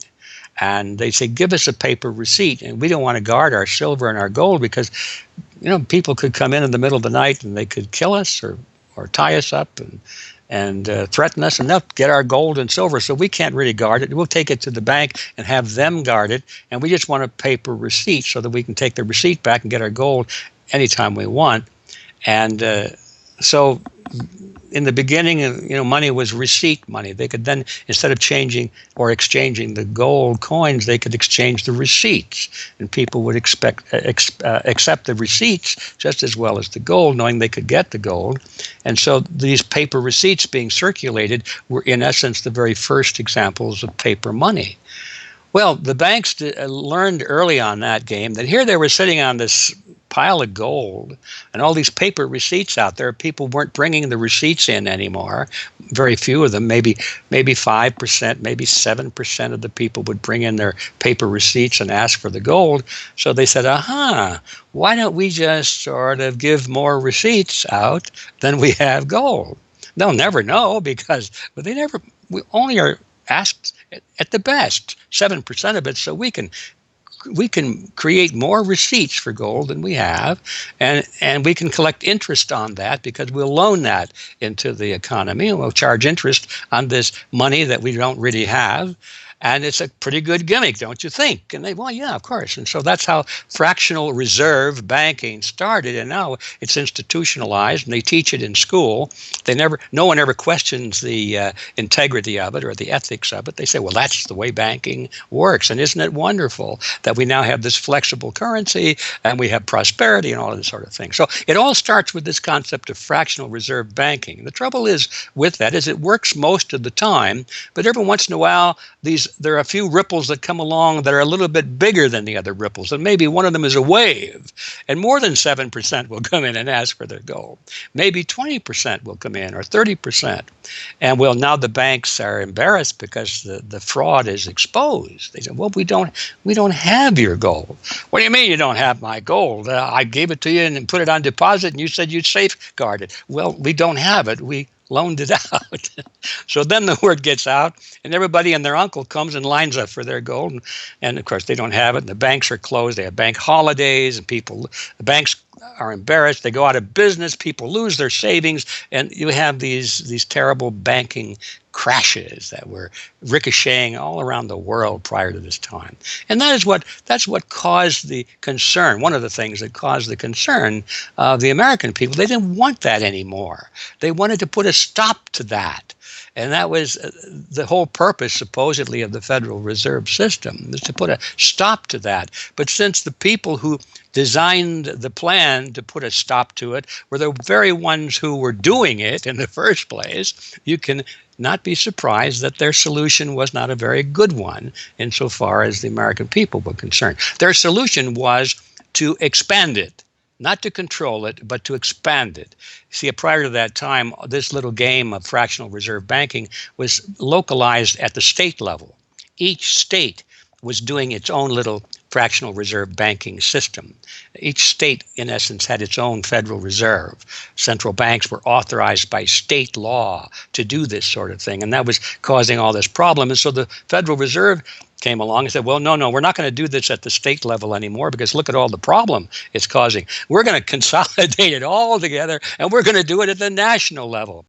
And they say, give us a paper receipt. And we don't want to guard our silver and our gold because, people could come in the middle of the night and they could kill us or tie us up and threaten us, and they'll get our gold and silver, so we can't really guard it. We'll take it to the bank and have them guard it, and we just want a paper receipt so that we can take the receipt back and get our gold anytime we want. And so in the beginning, money was receipt money. They could then, instead of changing or exchanging the gold coins, they could exchange the receipts, and people would accept the receipts just as well as the gold, knowing they could get the gold. And so these paper receipts being circulated were, in essence, the very first examples of paper money. Well, the banks learned early on that game that here they were sitting on this pile of gold and all these paper receipts out there. People weren't bringing the receipts in anymore. Very few of them, maybe 5%, maybe 7% of the people would bring in their paper receipts and ask for the gold. So they said, why don't we just sort of give more receipts out than we have gold? They'll never know because we only are asked at the best 7% of it, so we can create more receipts for gold than we have, and we can collect interest on that because we'll loan that into the economy and we'll charge interest on this money that we don't really have. And it's a pretty good gimmick, don't you think? And they, well, yeah, of course. And so that's how fractional reserve banking started. And now it's institutionalized, and they teach it in school. No one ever questions the integrity of it or the ethics of it. They say, well, that's the way banking works. And isn't it wonderful that we now have this flexible currency and we have prosperity and all of this sort of thing? So it all starts with this concept of fractional reserve banking. The trouble is with that is it works most of the time, but every once in a while, there are a few ripples that come along that are a little bit bigger than the other ripples, and maybe one of them is a wave, and more than 7% will come in and ask for their gold. Maybe 20% will come in, or 30%. And well, now the banks are embarrassed because the fraud is exposed. They say, well, we don't have your gold. What do you mean you don't have my gold? I gave it to you and put it on deposit, and you said you'd safeguard it. Well, we don't have it. We loaned it out. So then the word gets out, and everybody and their uncle comes and lines up for their gold. And of course, they don't have it, and the banks are closed. They have bank holidays, and the banks are embarrassed. They go out of business. People lose their savings, and you have these terrible banking crashes that were ricocheting all around the world prior to this time. And that's what caused the concern. One of the things that caused the concern of the American people, they didn't want that anymore. They wanted to put a stop to that. And that was the whole purpose, supposedly, of the Federal Reserve System, was to put a stop to that. But since the people who designed the plan to put a stop to it were the very ones who were doing it in the first place, you can not be surprised that their solution was not a very good one insofar as the American people were concerned. Their solution was to expand it. Not to control it, but to expand it. See, prior to that time, this little game of fractional reserve banking was localized at the state level. Each state was doing its own little fractional reserve banking system. Each state, in essence, had its own Federal Reserve. Central banks were authorized by state law to do this sort of thing, and that was causing all this problem. And so the Federal Reserve came along and said, well, no, we're not going to do this at the state level anymore because look at all the problem it's causing. We're going to consolidate it all together, and we're going to do it at the national level.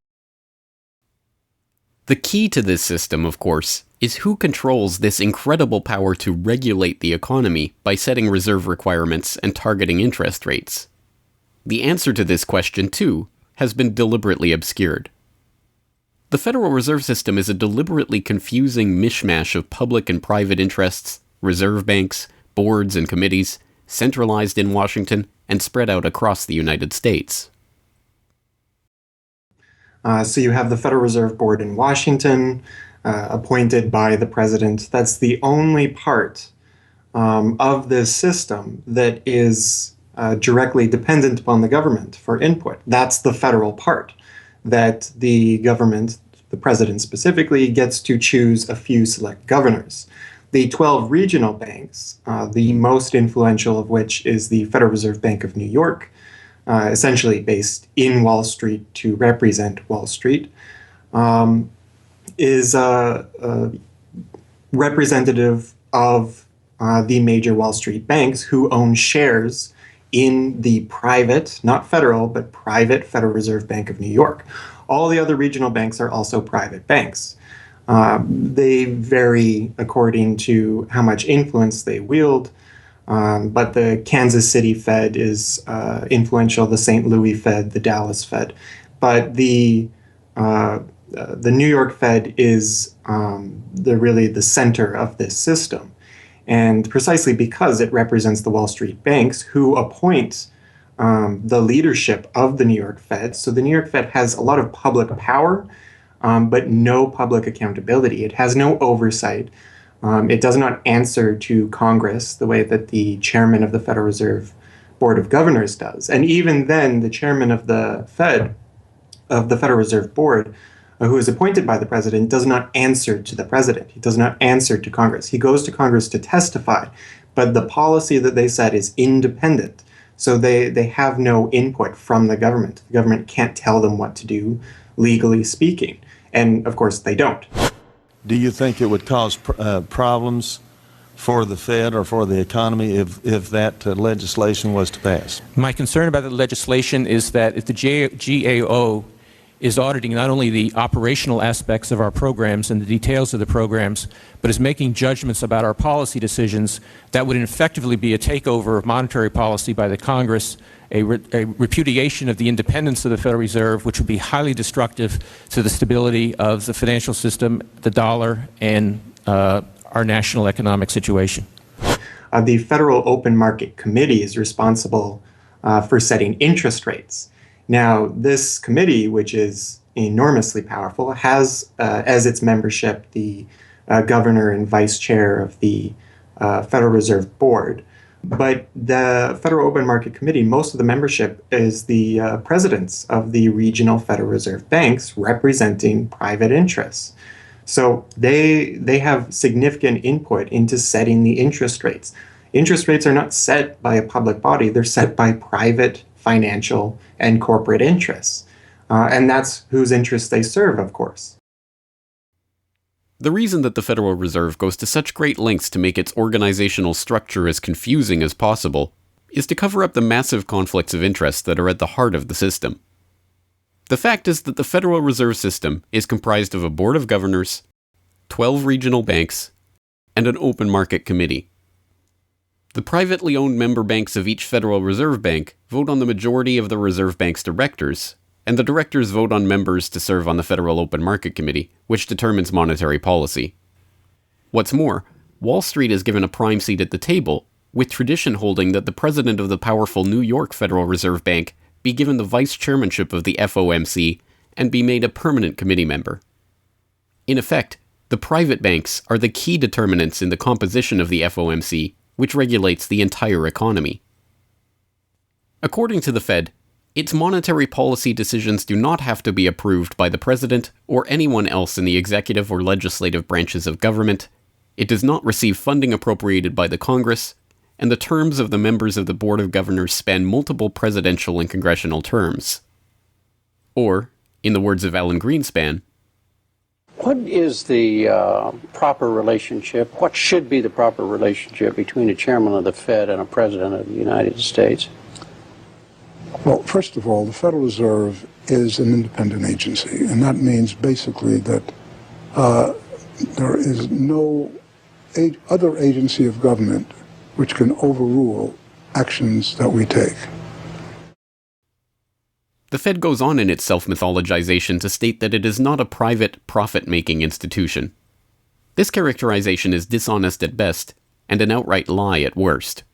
The key to this system, of course, is who controls this incredible power to regulate the economy by setting reserve requirements and targeting interest rates. The answer to this question, too, has been deliberately obscured. The Federal Reserve System is a deliberately confusing mishmash of public and private interests, reserve banks, boards and committees, centralized in Washington and spread out across the United States. So you have the Federal Reserve Board in Washington, appointed by the president. That's the only part of this system that is directly dependent upon the government for input. That's the federal part, that the government, the president specifically, gets to choose a few select governors. The 12 regional banks, the most influential of which is the Federal Reserve Bank of New York, essentially based in Wall Street to represent Wall Street, is representative of the major Wall Street banks who own shares in the private, not federal, but private Federal Reserve Bank of New York. All the other regional banks are also private banks. They vary according to how much influence they wield, but the Kansas City Fed is influential, the St. Louis Fed, the Dallas Fed. But the New York Fed is really the center of this system. And precisely because it represents the Wall Street banks who appoint the leadership of the New York Fed. So the New York Fed has a lot of public power, but no public accountability. It has no oversight. It does not answer to Congress the way that the chairman of the Federal Reserve Board of Governors does. And even then, the chairman of the Federal Reserve Board, who is appointed by the president, does not answer to the president. He does not answer to Congress. He goes to Congress to testify, but the policy that they set is independent. So they have no input from the government. The government can't tell them what to do, legally speaking. And of course, they don't. Do you think it would cause problems for the Fed or for the economy if that legislation was to pass? My concern about the legislation is that if the GAO is auditing not only the operational aspects of our programs and the details of the programs, but is making judgments about our policy decisions that would effectively be a takeover of monetary policy by the Congress, a repudiation of the independence of the Federal Reserve, which would be highly destructive to the stability of the financial system, the dollar, and our national economic situation. The Federal Open Market Committee is responsible for setting interest rates. Now, this committee, which is enormously powerful, has as its membership the governor and vice chair of the Federal Reserve Board. But the Federal Open Market Committee, most of the membership is the presidents of the regional Federal Reserve banks representing private interests. So they have significant input into setting the interest rates. Interest rates are not set by a public body, they're set by private financial and corporate interests. And that's whose interests they serve, of course. The reason that the Federal Reserve goes to such great lengths to make its organizational structure as confusing as possible is to cover up the massive conflicts of interest that are at the heart of the system. The fact is that the Federal Reserve System is comprised of a board of governors, 12 regional banks, and an open market committee. The privately owned member banks of each Federal Reserve Bank vote on the majority of the Reserve Bank's directors, and the directors vote on members to serve on the Federal Open Market Committee, which determines monetary policy. What's more, Wall Street is given a prime seat at the table, with tradition holding that the president of the powerful New York Federal Reserve Bank be given the vice chairmanship of the FOMC and be made a permanent committee member. In effect, the private banks are the key determinants in the composition of the FOMC, which regulates the entire economy. According to the Fed, its monetary policy decisions do not have to be approved by the president or anyone else in the executive or legislative branches of government. It does not receive funding appropriated by the Congress, and the terms of the members of the Board of Governors span multiple presidential and congressional terms. Or, in the words of Alan Greenspan, what is the proper relationship, what should be the proper relationship between a chairman of the Fed and a president of the United States? Well, first of all, the Federal Reserve is an independent agency, and that means basically that there is no other agency of government which can overrule actions that we take. The Fed goes on in its self-mythologization to state that it is not a private, profit-making institution. This characterization is dishonest at best, and an outright lie at worst.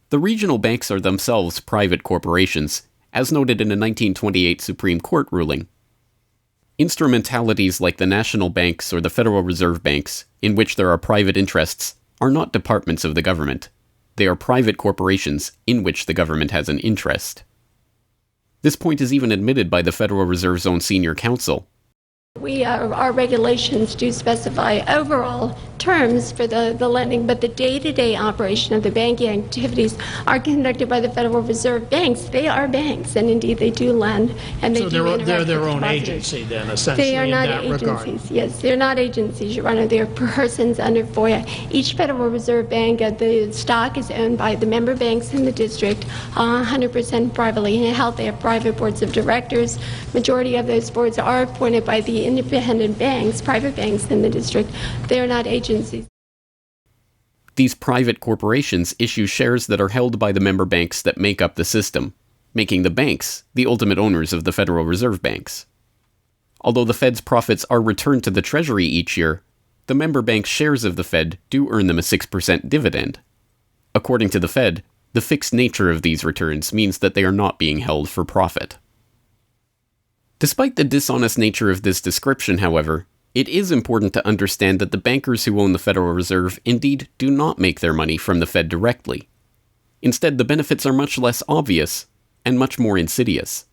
The regional banks are themselves private corporations, as noted in a 1928 Supreme Court ruling. Instrumentalities like the national banks or the Federal Reserve Banks, in which there are private interests, are not departments of the government. They are private corporations in which the government has an interest. This point is even admitted by the Federal Reserve's own senior counsel. Our regulations do specify overall terms for the lending, but the day-to-day operation of the banking activities are conducted by the Federal Reserve banks. They are banks, and indeed they do lend, and they do interact they're their with own depositors. agency then, essentially, They are not in that agencies. regard. Yes, they're not agencies, Your Honor. They're persons under FOIA. Each Federal Reserve Bank, the stock is owned by the member banks in the district, 100% privately held. They have private boards of directors. Majority of those boards are appointed by the independent banks, private banks in the district. They are not agencies. These private corporations issue shares that are held by the member banks that make up the system, making the banks the ultimate owners of the Federal Reserve Banks. Although the Fed's profits are returned to the Treasury each year, the member banks' shares of the Fed do earn them a 6% dividend. According to the Fed, the fixed nature of these returns means that they are not being held for profit. Despite the dishonest nature of this description, however, it is important to understand that the bankers who own the Federal Reserve indeed do not make their money from the Fed directly. Instead, the benefits are much less obvious and much more insidious.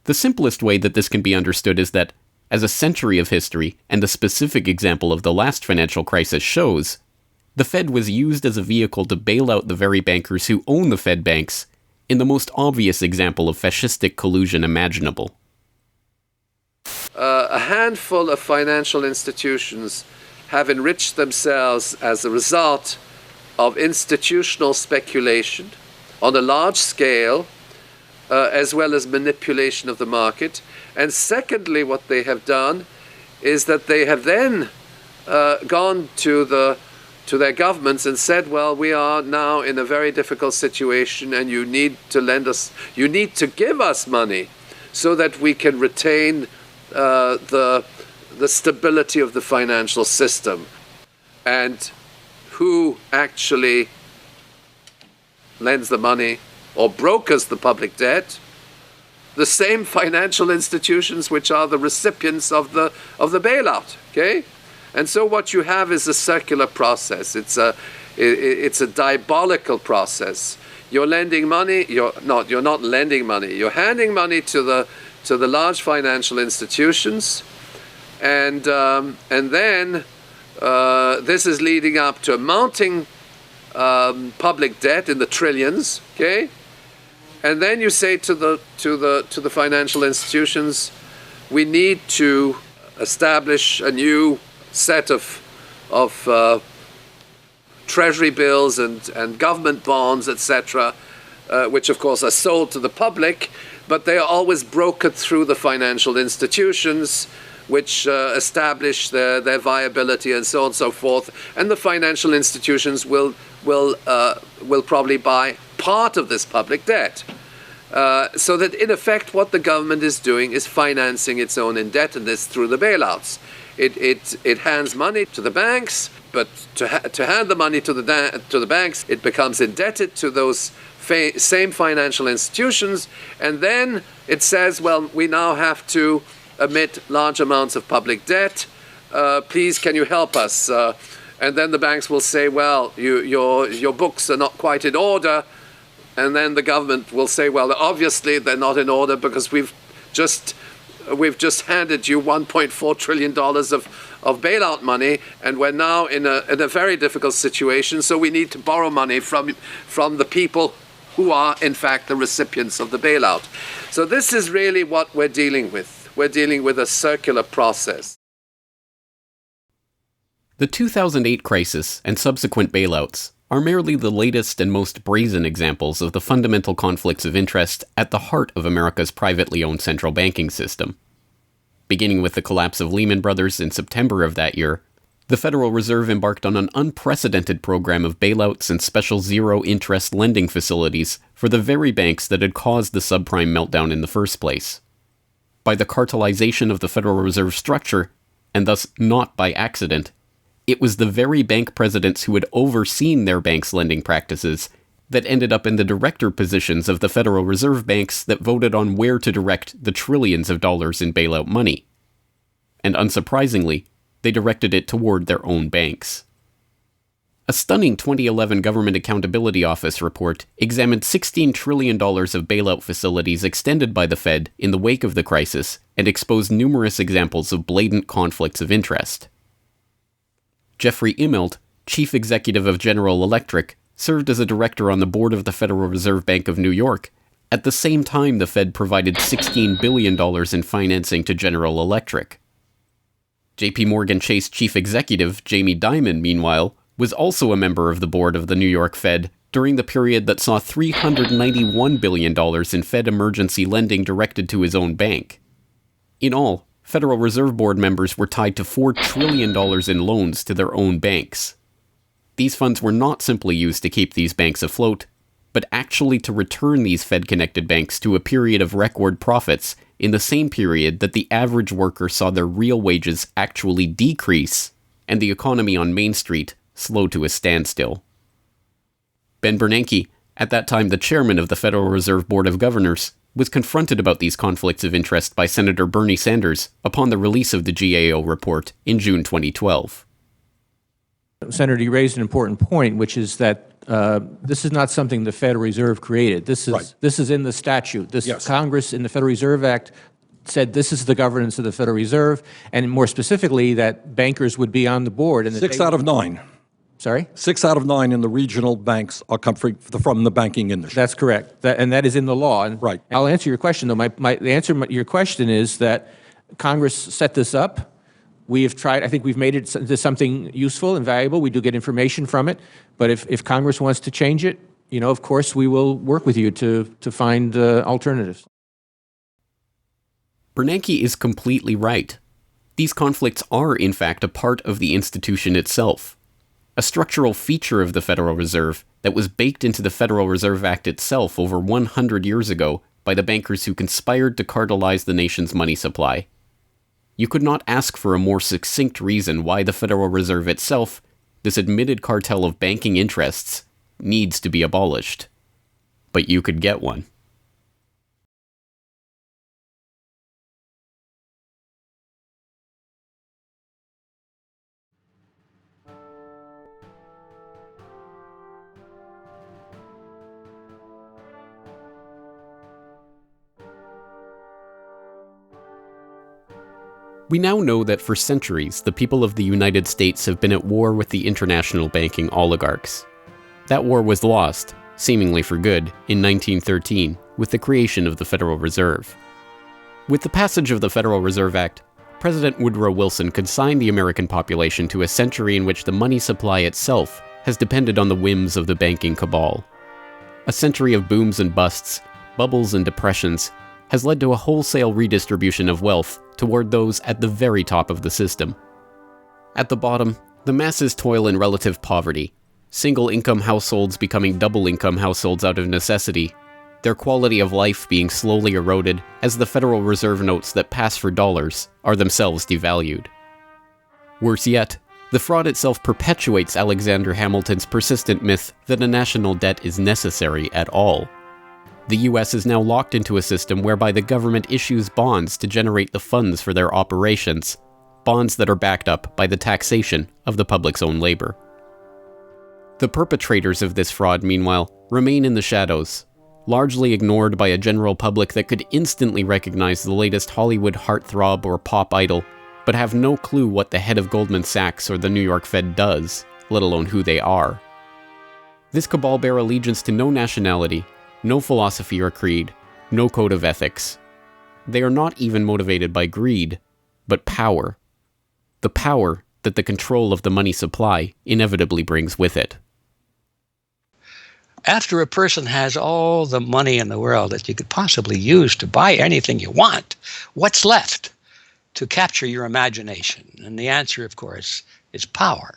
The simplest way that this can be understood is that, as a century of history and the specific example of the last financial crisis shows, the Fed was used as a vehicle to bail out the very bankers who own the Fed banks in the most obvious example of fascistic collusion imaginable. A handful of financial institutions have enriched themselves as a result of institutional speculation on a large scale as well as manipulation of the market. And secondly, what they have done is that they have then gone to their governments and said, well, we are now in a very difficult situation and you need to give us money so that we can retain the stability of the financial system. And who actually lends the money or brokers the public debt? The same financial institutions which are the recipients of the bailout. Okay, and so what you have is a circular process. It's a diabolical process. You're lending money. You're not lending money. You're handing money to the large financial institutions, and then this is leading up to a mounting public debt in the trillions. Okay. And then you say to the financial institutions, we need to establish a new set of treasury bills and government bonds, etc., which of course are sold to the public, but they are always brokered through the financial institutions, which establish their viability and so on and so forth. And the financial institutions will probably buy part of this public debt. So that in effect what the government is doing is financing its own indebtedness through the bailouts. It hands money to the banks, but to hand the money to the banks, it becomes indebted to those same financial institutions, and then it says, well, we now have to emit large amounts of public debt. Please, can you help us? And then the banks will say, well, your books are not quite in order. And then the government will say, well, obviously they're not in order because we've just handed you $1.4 trillion of bailout money, and we're now in a very difficult situation, so we need to borrow money from the people who are, in fact, the recipients of the bailout. So this is really what we're dealing with. We're dealing with a circular process. The 2008 crisis and subsequent bailouts are merely the latest and most brazen examples of the fundamental conflicts of interest at the heart of America's privately owned central banking system. Beginning with the collapse of Lehman Brothers in September of that year, the Federal Reserve embarked on an unprecedented program of bailouts and special zero-interest lending facilities for the very banks that had caused the subprime meltdown in the first place. By the cartelization of the Federal Reserve structure, and thus not by accident, it was the very bank presidents who had overseen their banks' lending practices that ended up in the director positions of the Federal Reserve banks that voted on where to direct the trillions of dollars in bailout money. And unsurprisingly, they directed it toward their own banks. A stunning 2011 Government Accountability Office report examined $16 trillion of bailout facilities extended by the Fed in the wake of the crisis and exposed numerous examples of blatant conflicts of interest. Jeffrey Immelt, chief executive of General Electric, served as a director on the board of the Federal Reserve Bank of New York. At the same time, the Fed provided $16 billion in financing to General Electric. JP Morgan Chase chief executive Jamie Dimon, meanwhile, was also a member of the board of the New York Fed during the period that saw $391 billion in Fed emergency lending directed to his own bank. In all, Federal Reserve Board members were tied to $4 trillion in loans to their own banks. These funds were not simply used to keep these banks afloat, but actually to return these Fed-connected banks to a period of record profits in the same period that the average worker saw their real wages actually decrease and the economy on Main Street slow to a standstill. Ben Bernanke, at that time the chairman of the Federal Reserve Board of Governors, was confronted about these conflicts of interest by Senator Bernie Sanders upon the release of the GAO report in June 2012. Senator, you raised an important point, which is that this is not something the Federal Reserve created. This is in the statute. Congress in the Federal Reserve Act said this is the governance of the Federal Reserve, and more specifically that bankers would be on the board. And 6 out of 9. Sorry? 6 out of 9 in the regional banks are come from the banking industry. That's correct, and that is in the law. And right. I'll answer your question, though. The answer to your question is that Congress set this up. We have tried. I think we've made it into something useful and valuable. We do get information from it. But if Congress wants to change it, of course, we will work with you to find alternatives. Bernanke is completely right. These conflicts are, in fact, a part of the institution itself. A structural feature of the Federal Reserve that was baked into the Federal Reserve Act itself over 100 years ago by the bankers who conspired to cartelize the nation's money supply. You could not ask for a more succinct reason why the Federal Reserve itself, this admitted cartel of banking interests, needs to be abolished. But you could get one. We now know that for centuries, the people of the United States have been at war with the international banking oligarchs. That war was lost, seemingly for good, in 1913 with the creation of the Federal Reserve. With the passage of the Federal Reserve Act, President Woodrow Wilson consigned the American population to a century in which the money supply itself has depended on the whims of the banking cabal. A century of booms and busts, bubbles and depressions, has led to a wholesale redistribution of wealth toward those at the very top of the system. At the bottom, the masses toil in relative poverty, single-income households becoming double-income households out of necessity, their quality of life being slowly eroded as the Federal Reserve notes that pass for dollars are themselves devalued. Worse yet, the fraud itself perpetuates Alexander Hamilton's persistent myth that a national debt is necessary at all. The US is now locked into a system whereby the government issues bonds to generate the funds for their operations, bonds that are backed up by the taxation of the public's own labor. The perpetrators of this fraud, meanwhile, remain in the shadows, largely ignored by a general public that could instantly recognize the latest Hollywood heartthrob or pop idol, but have no clue what the head of Goldman Sachs or the New York Fed does, let alone who they are. This cabal bear allegiance to no nationality, no philosophy or creed, no code of ethics. They are not even motivated by greed, but power. The power that the control of the money supply inevitably brings with it. After a person has all the money in the world that you could possibly use to buy anything you want, what's left to capture your imagination? And the answer, of course, is power.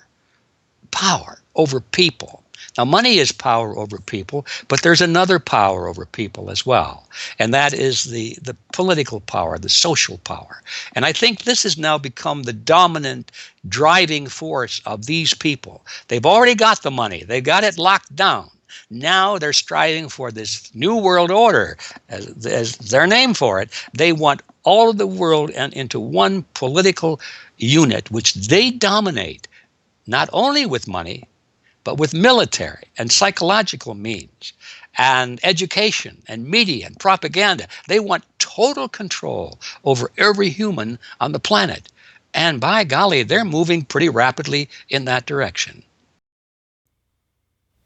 Power over people. Now, money is power over people, but there's another power over people as well, and that is the political power, the social power. And I think this has now become the dominant driving force of these people. They've already got the money. They've got it locked down. Now they're striving for this new world order, as their name for it. They want all of the world into one political unit, which they dominate, not only with money, but with military and psychological means and education and media and propaganda. They want total control over every human on the planet. And by golly, they're moving pretty rapidly in that direction.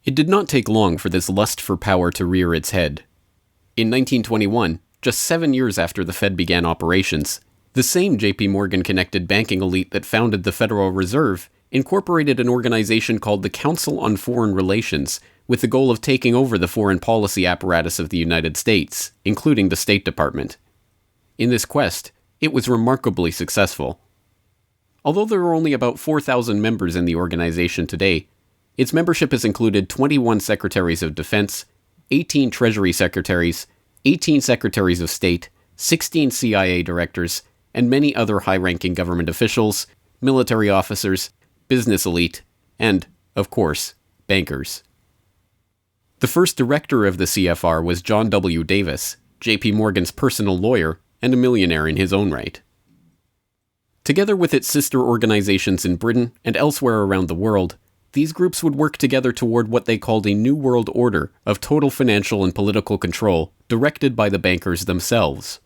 It did not take long for this lust for power to rear its head. In 1921, just 7 years after the Fed began operations, the same J.P. Morgan-connected banking elite that founded the Federal Reserve incorporated an organization called the Council on Foreign Relations with the goal of taking over the foreign policy apparatus of the United States, including the State Department. In this quest, it was remarkably successful. Although there are only about 4,000 members in the organization today, its membership has included 21 Secretaries of Defense, 18 Treasury Secretaries, 18 Secretaries of State, 16 CIA directors, and many other high-ranking government officials, military officers, business elite, and, of course, bankers. The first director of the CFR was John W. Davis, J.P. Morgan's personal lawyer and a millionaire in his own right. Together with its sister organizations in Britain and elsewhere around the world, these groups would work together toward what they called a New World Order of total financial and political control directed by the bankers themselves.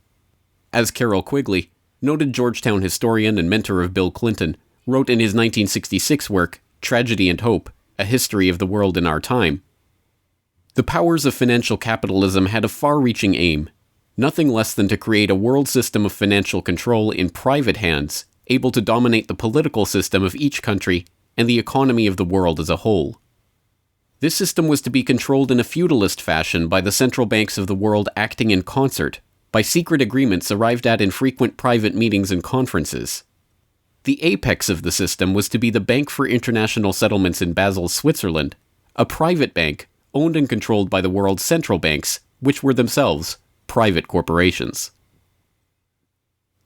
As Carroll Quigley, noted Georgetown historian and mentor of Bill Clinton, wrote in his 1966 work, Tragedy and Hope, A History of the World in Our Time, the powers of financial capitalism had a far-reaching aim, nothing less than to create a world system of financial control in private hands, able to dominate the political system of each country and the economy of the world as a whole. This system was to be controlled in a feudalist fashion by the central banks of the world acting in concert, by secret agreements arrived at in frequent private meetings and conferences. The apex of the system was to be the Bank for International Settlements in Basel, Switzerland, a private bank owned and controlled by the world's central banks, which were themselves private corporations.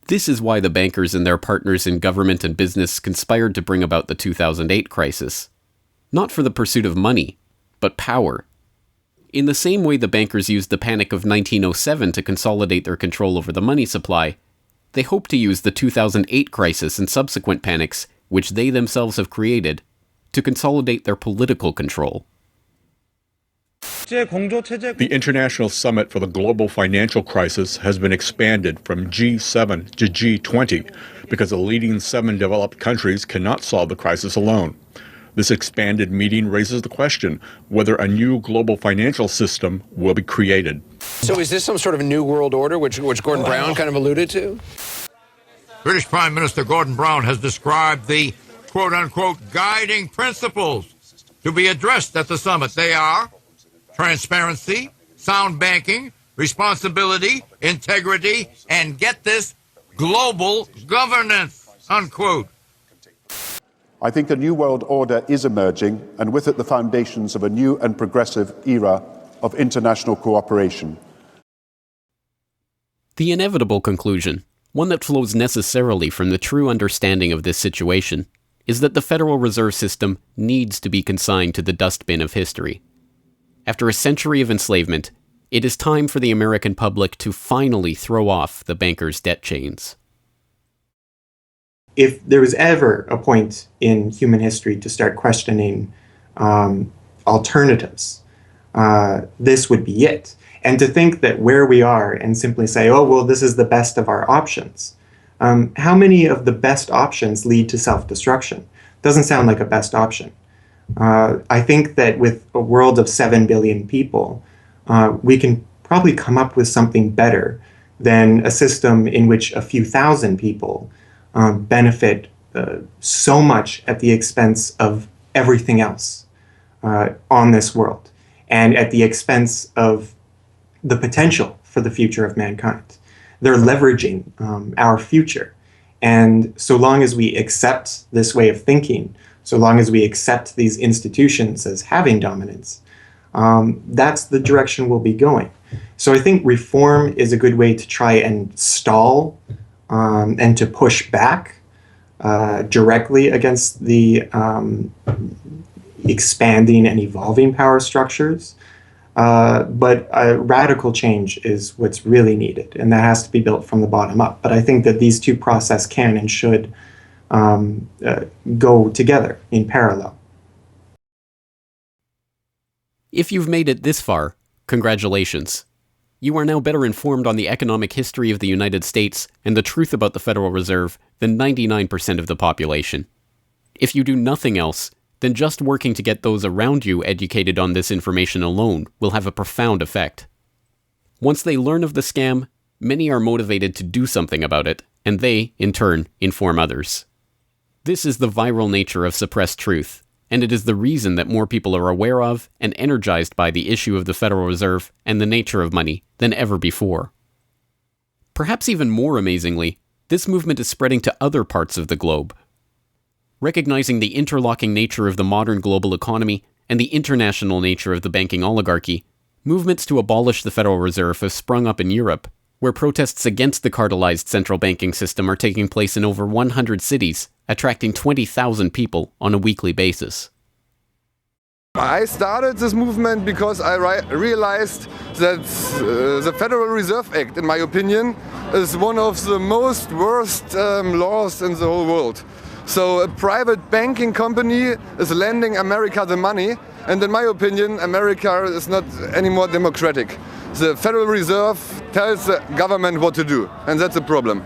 This is why the bankers and their partners in government and business conspired to bring about the 2008 crisis. Not for the pursuit of money, but power. In the same way the bankers used the panic of 1907 to consolidate their control over the money supply, they hope to use the 2008 crisis and subsequent panics, which they themselves have created, to consolidate their political control. The International Summit for the Global Financial Crisis has been expanded from G7 to G20 because the leading 7 developed countries cannot solve the crisis alone. This expanded meeting raises the question whether a new global financial system will be created. So is this some sort of new world order, which Gordon Brown kind of alluded to? British Prime Minister Gordon Brown has described the quote-unquote guiding principles to be addressed at the summit. They are transparency, sound banking, responsibility, integrity, and get this, global governance, unquote. I think a new world order is emerging, and with it the foundations of a new and progressive era of international cooperation. The inevitable conclusion, one that flows necessarily from the true understanding of this situation, is that the Federal Reserve System needs to be consigned to the dustbin of history. After a century of enslavement, it is time for the American public to finally throw off the bankers' debt chains. If there was ever a point in human history to start questioning alternatives, this would be it. And to think that where we are and simply say, oh, well, this is the best of our options. How many of the best options lead to self-destruction? Doesn't sound like a best option. I think that with a world of 7 billion people, we can probably come up with something better than a system in which a few thousand people benefit so much at the expense of everything else on this world, and at the expense of the potential for the future of mankind. They're leveraging our future. And so long as we accept this way of thinking, so long as we accept these institutions as having dominance, that's the direction we'll be going. So I think reform is a good way to try and stall and to push back directly against the expanding and evolving power structures. But a radical change is what's really needed, and that has to be built from the bottom up. But I think that these two processes can and should go together in parallel. If you've made it this far, congratulations. You are now better informed on the economic history of the United States and the truth about the Federal Reserve than 99% of the population. If you do nothing else, then just working to get those around you educated on this information alone will have a profound effect. Once they learn of the scam, many are motivated to do something about it, and they, in turn, inform others. This is the viral nature of suppressed truth, and it is the reason that more people are aware of and energized by the issue of the Federal Reserve and the nature of money than ever before. Perhaps even more amazingly, this movement is spreading to other parts of the globe. Recognizing the interlocking nature of the modern global economy and the international nature of the banking oligarchy, movements to abolish the Federal Reserve have sprung up in Europe, where protests against the cartelized central banking system are taking place in over 100 cities, attracting 20,000 people on a weekly basis. I started this movement because I realized that the Federal Reserve Act, in my opinion, is one of the most worst laws in the whole world. So a private banking company is lending America the money, and in my opinion, America is not any more democratic. The Federal Reserve tells the government what to do, and that's a problem.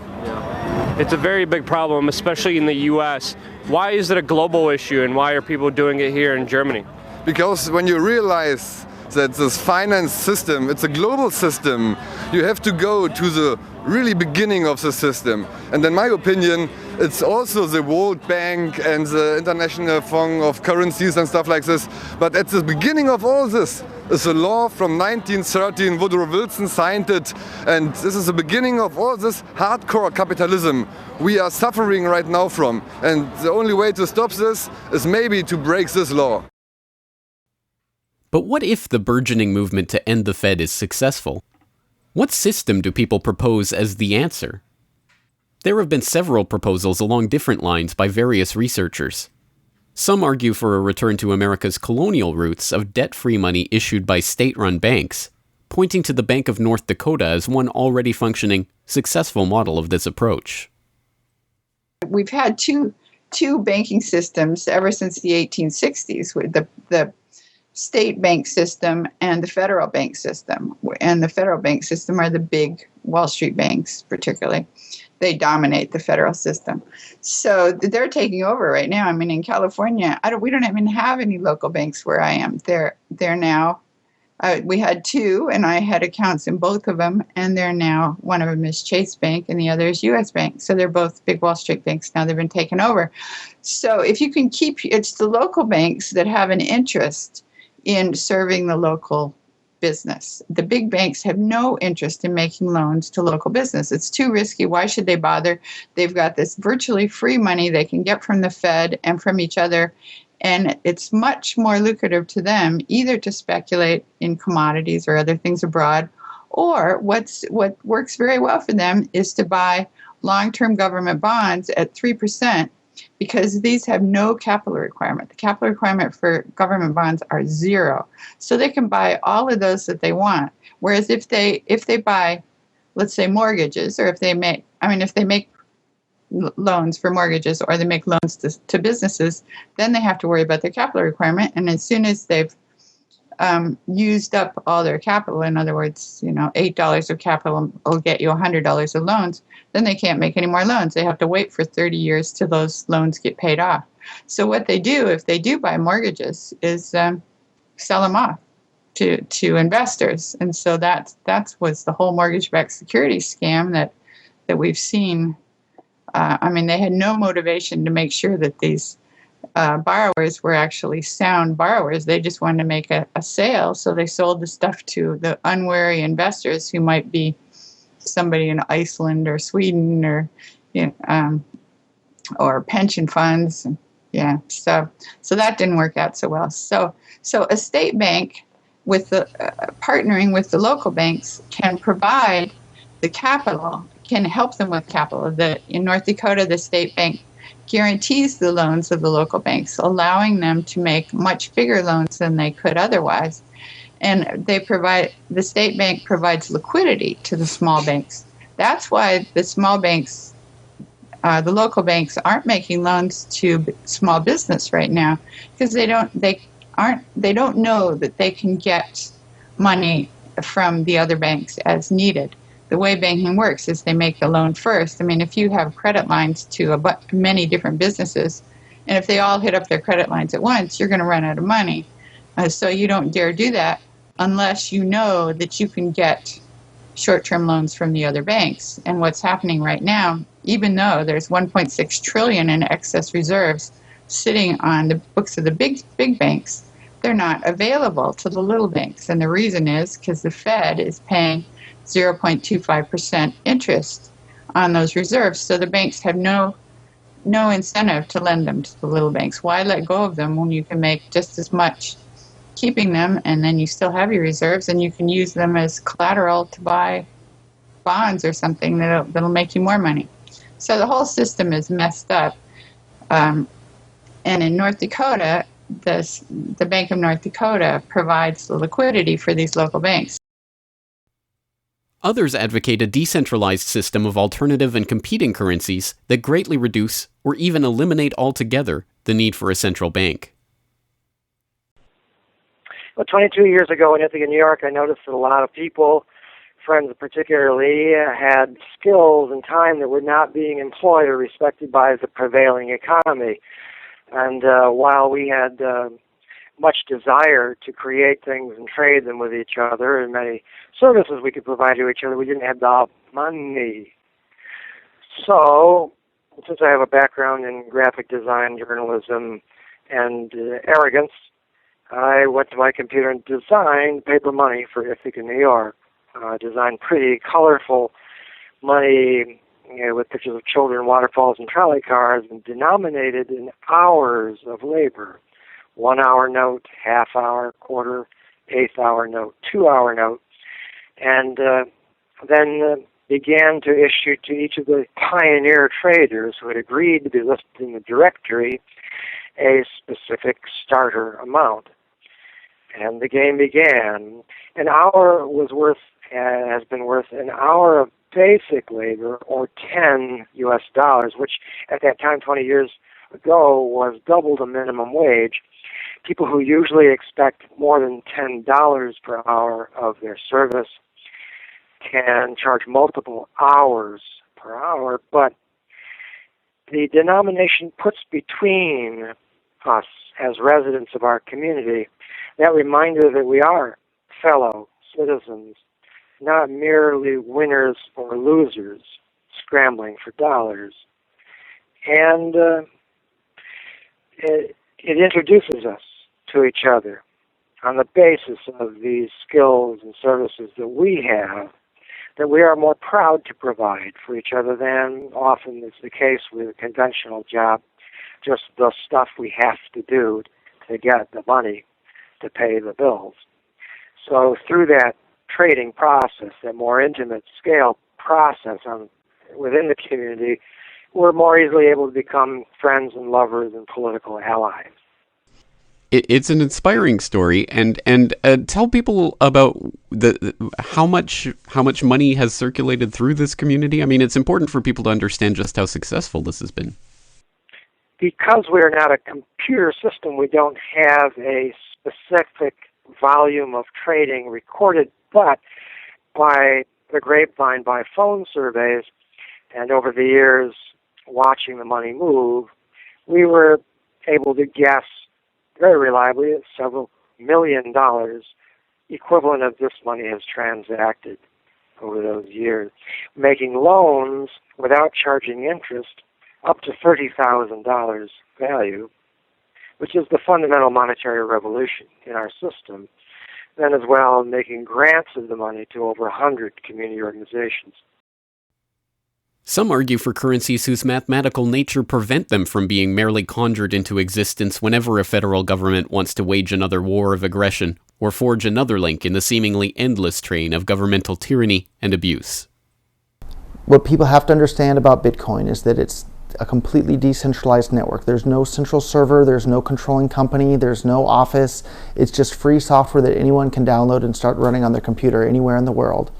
It's a very big problem, especially in the US. Why is it a global issue, and why are people doing it here in Germany? Because when you realize that this finance system, it's a global system, you have to go to the really beginning of the system. And in my opinion, it's also the World Bank and the International Fund of Currencies and stuff like this. But at the beginning of all this is a law from 1913. Woodrow Wilson signed it. And this is the beginning of all this hardcore capitalism we are suffering right now from. And the only way to stop this is maybe to break this law. But what if the burgeoning movement to end the Fed is successful? What system do people propose as the answer? There have been several proposals along different lines by various researchers. Some argue for a return to America's colonial roots of debt-free money issued by state-run banks, pointing to the Bank of North Dakota as one already functioning, successful model of this approach. We've had two banking systems ever since the 1860s, with the state bank system and the federal bank system. And the federal bank system are the big Wall Street banks, particularly. They dominate the federal system. So they're taking over right now. I mean, in California, we don't even have any local banks where I am. They're now, we had two, and I had accounts in both of them, and they're now, one of them is Chase Bank, and the other is U.S. Bank. So they're both big Wall Street banks now. They've been taken over. So if you can it's the local banks that have an interest in serving the local business. The big banks have no interest in making loans to local business. It's too risky. Why should they bother? They've got this virtually free money they can get from the Fed and from each other, and it's much more lucrative to them either to speculate in commodities or other things abroad, or what works very well for them is to buy long-term government bonds at 3%, because these have no capital requirement. The capital requirement for government bonds are zero. So they can buy all of those that they want. Whereas if they buy, let's say, mortgages, or if they make loans for mortgages, or they make loans to businesses, then they have to worry about their capital requirement. And as soon as they've used up all their capital, in other words, $8 of capital will get you $100 of loans, then they can't make any more loans. They have to wait for 30 years till those loans get paid off. So what they do, if they do buy mortgages, is sell them off to investors. And so that was the whole mortgage-backed securities scam that we've seen. They had no motivation to make sure that these borrowers were actually sound borrowers. They just wanted to make a sale, so they sold the stuff to the unwary investors who might be somebody in Iceland or Sweden or pension funds. Yeah, so that didn't work out so well. So a state bank with the partnering with the local banks can provide the capital, can help them with capital. In North Dakota, the state bank guarantees the loans of the local banks, allowing them to make much bigger loans than they could otherwise. And the state bank provides liquidity to the small banks. That's why the small banks, the local banks, aren't making loans to small business right now, because they don't know that they can get money from the other banks as needed. The way banking works is they make the loan first. If you have credit lines to many different businesses, and if they all hit up their credit lines at once, you're going to run out of money. So you don't dare do that unless you know that you can get short-term loans from the other banks. And what's happening right now, even though there's $1.6 trillion in excess reserves sitting on the books of the big banks, they're not available to the little banks. And the reason is because the Fed is paying 0.25% interest on those reserves. So the banks have no incentive to lend them to the little banks. Why let go of them when you can make just as much keeping them, and then you still have your reserves, and you can use them as collateral to buy bonds or something that'll make you more money. So the whole system is messed up. And in North Dakota, the Bank of North Dakota provides the liquidity for these local banks. Others advocate a decentralized system of alternative and competing currencies that greatly reduce or even eliminate altogether the need for a central bank. Well, 22 years ago in Ithaca, New York, I noticed that a lot of people, friends particularly, had skills and time that were not being employed or respected by the prevailing economy. And while we had much desire to create things and trade them with each other, and many services we could provide to each other. We didn't have the money. So, since I have a background in graphic design, journalism, and arrogance, I went to my computer and designed paper money for Ithaca, New York. Designed pretty colorful money, with pictures of children, waterfalls, and trolley cars, and denominated in hours of labor. 1 hour note, half hour, quarter, eighth hour note, 2 hour note, and then began to issue to each of the pioneer traders who had agreed to be listed in the directory a specific starter amount. And the game began. An hour has been worth an hour of basic labor, or $10 US, which at that time, 20 years ago, was double the minimum wage. People who usually expect more than $10 per hour of their service can charge multiple hours per hour, but the denomination puts between us as residents of our community that reminder that we are fellow citizens, not merely winners or losers scrambling for dollars. And it introduces us to each other on the basis of these skills and services that we have, that we are more proud to provide for each other than often is the case with a conventional job, just the stuff we have to do to get the money to pay the bills. So through that trading process, that more intimate scale process within the community, we're more easily able to become friends and lovers and political allies. It's an inspiring story, and tell people about how much money has circulated through this community. I mean, it's important for people to understand just how successful this has been. Because we're not a computer system, we don't have a specific volume of trading recorded, but by the grapevine, by phone surveys, and over the years watching the money move, we were able to guess very reliably at several $1 million equivalent of this money has transacted over those years, making loans without charging interest up to $30,000 value, which is the fundamental monetary revolution in our system. Then as well, making grants of the money to over 100 community organizations. Some argue for currencies whose mathematical nature prevent them from being merely conjured into existence whenever a federal government wants to wage another war of aggression or forge another link in the seemingly endless train of governmental tyranny and abuse. What people have to understand about Bitcoin is that it's a completely decentralized network. There's no central server, there's no controlling company, there's no office. It's just free software that anyone can download and start running on their computer anywhere in the world.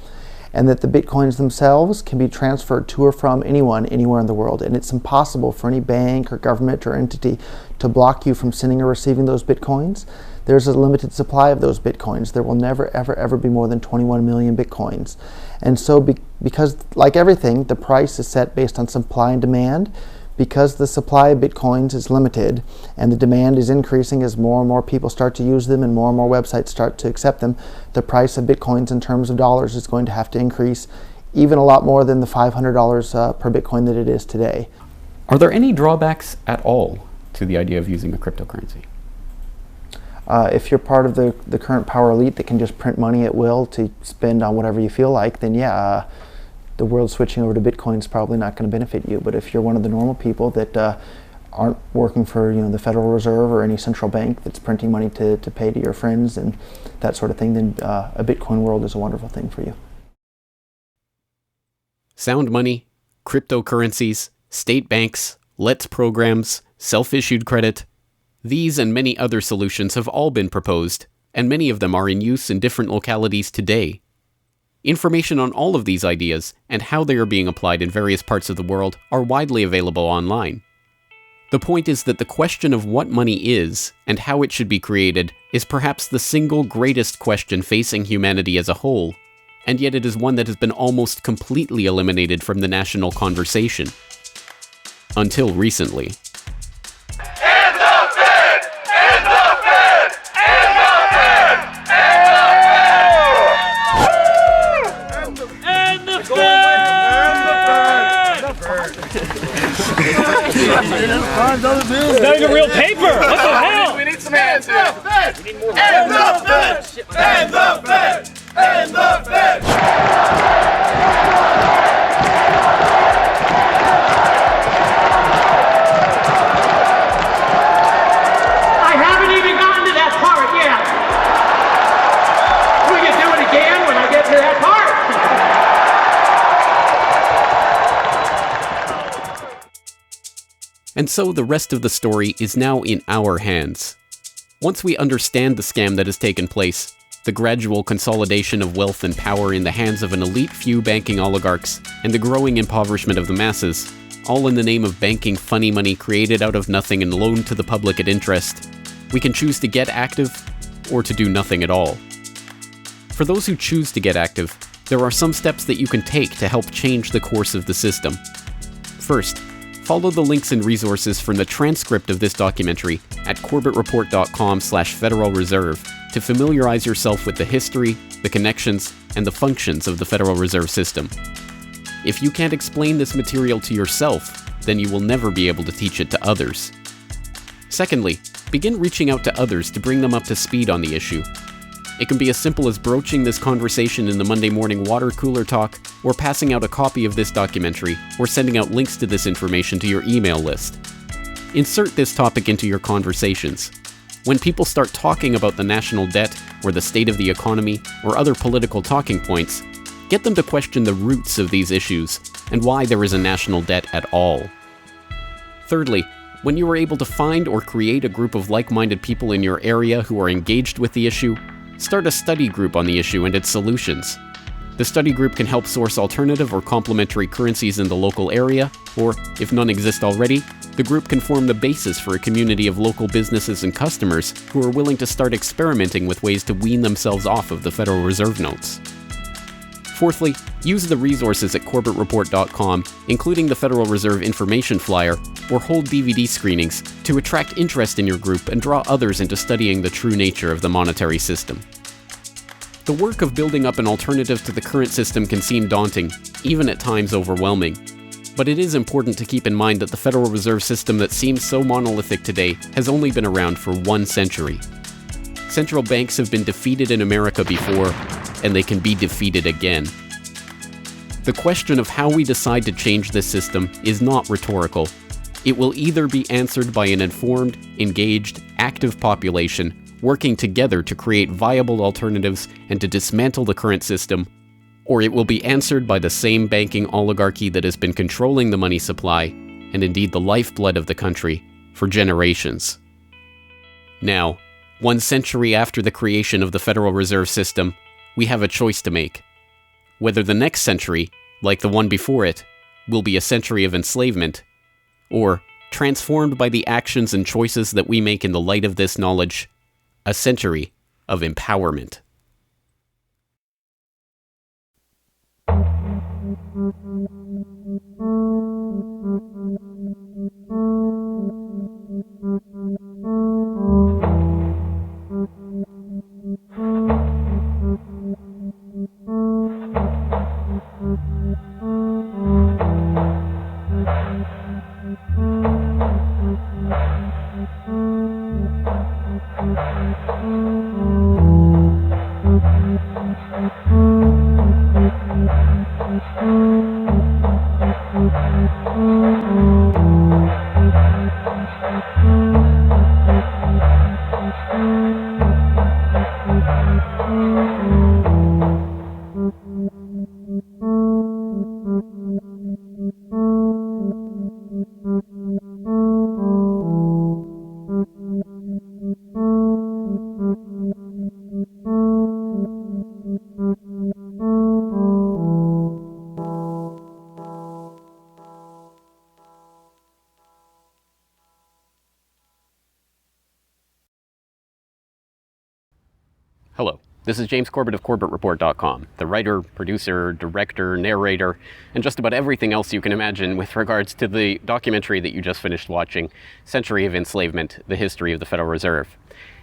And that the Bitcoins themselves can be transferred to or from anyone anywhere in the world. And it's impossible for any bank or government or entity to block you from sending or receiving those Bitcoins. There's a limited supply of those Bitcoins. There will never, ever, ever be more than 21 million Bitcoins. And so because, like everything, the price is set based on supply and demand, because the supply of Bitcoins is limited and the demand is increasing as more and more people start to use them and more websites start to accept them, the price of Bitcoins in terms of dollars is going to have to increase even a lot more than the $500 per Bitcoin that it is today. Are there any drawbacks at all to the idea of using a cryptocurrency? If you're part of the current power elite that can just print money at will to spend on whatever you feel like, then yeah, the world switching over to Bitcoin is probably not going to benefit you. But if you're one of the normal people that aren't working for the Federal Reserve or any central bank that's printing money to pay to your friends and that sort of thing, then a Bitcoin world is a wonderful thing for you. Sound money, cryptocurrencies, state banks, LETS programs, self-issued credit. These and many other solutions have all been proposed, and many of them are in use in different localities today. Information on all of these ideas and how they are being applied in various parts of the world are widely available online. The point is that the question of what money is and how it should be created is perhaps the single greatest question facing humanity as a whole, and yet it is one that has been almost completely eliminated from the national conversation. Until recently. End the Fed! End the Fed! And the Fed! And the Fed! And the Fed! And the Fed! I haven't even gotten to that part yet. We can do it again when I get to that part. And so the rest of the story is now in our hands. Once we understand the scam that has taken place, the gradual consolidation of wealth and power in the hands of an elite few banking oligarchs, and the growing impoverishment of the masses, all in the name of banking funny money created out of nothing and loaned to the public at interest, we can choose to get active or to do nothing at all. For those who choose to get active, there are some steps that you can take to help change the course of the system. First, follow the links and resources from the transcript of this documentary at corbettreport.com/Federal Reserve to familiarize yourself with the history, the connections, and the functions of the Federal Reserve System. If you can't explain this material to yourself, then you will never be able to teach it to others. Secondly, begin reaching out to others to bring them up to speed on the issue. It can be as simple as broaching this conversation in the Monday morning water cooler talk, or passing out a copy of this documentary, or sending out links to this information to your email list. Insert this topic into your conversations. When people start talking about the national debt, or the state of the economy, or other political talking points, get them to question the roots of these issues, and why there is a national debt at all. Thirdly, when you are able to find or create a group of like-minded people in your area who are engaged with the issue, start a study group on the issue and its solutions. The study group can help source alternative or complementary currencies in the local area, or, if none exist already, the group can form the basis for a community of local businesses and customers who are willing to start experimenting with ways to wean themselves off of the Federal Reserve notes. Fourthly, use the resources at corbettreport.com, including the Federal Reserve information flyer, or hold DVD screenings to attract interest in your group and draw others into studying the true nature of the monetary system. The work of building up an alternative to the current system can seem daunting, even at times overwhelming. But it is important to keep in mind that the Federal Reserve System that seems so monolithic today has only been around for 1 century. Central banks have been defeated in America before, and they can be defeated again. The question of how we decide to change this system is not rhetorical. It will either be answered by an informed, engaged, active population working together to create viable alternatives and to dismantle the current system, or it will be answered by the same banking oligarchy that has been controlling the money supply, and indeed the lifeblood of the country, for generations. Now, 1 century after the creation of the Federal Reserve System, we have a choice to make. Whether the next century, like the one before it, will be a century of enslavement, or, transformed by the actions and choices that we make in the light of this knowledge, a century of empowerment. Hello, this is James Corbett of CorbettReport.com, the writer, producer, director, narrator, and just about everything else you can imagine with regards to the documentary that you just finished watching, Century of Enslavement, The History of the Federal Reserve.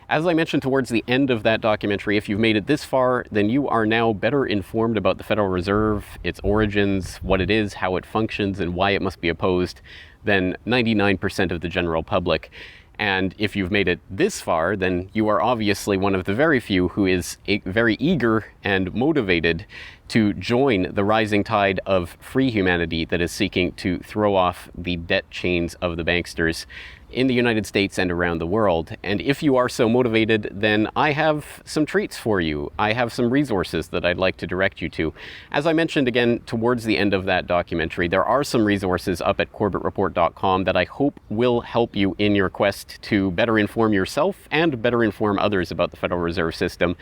As I mentioned towards the end of that documentary, if you've made it this far, then you are now better informed about the Federal Reserve, its origins, what it is, how it functions, and why it must be opposed than 99% of the general public. And if you've made it this far, then you are obviously one of the very few who is very eager and motivated to join the rising tide of free humanity that is seeking to throw off the debt chains of the banksters in the United States and around the world. And if you are so motivated, then I have some treats for you. I have some resources that I'd like to direct you to. As I mentioned again towards the end of that documentary, there are some resources up at corbettreport.com that I hope will help you in your quest to better inform yourself and better inform others about the Federal Reserve System.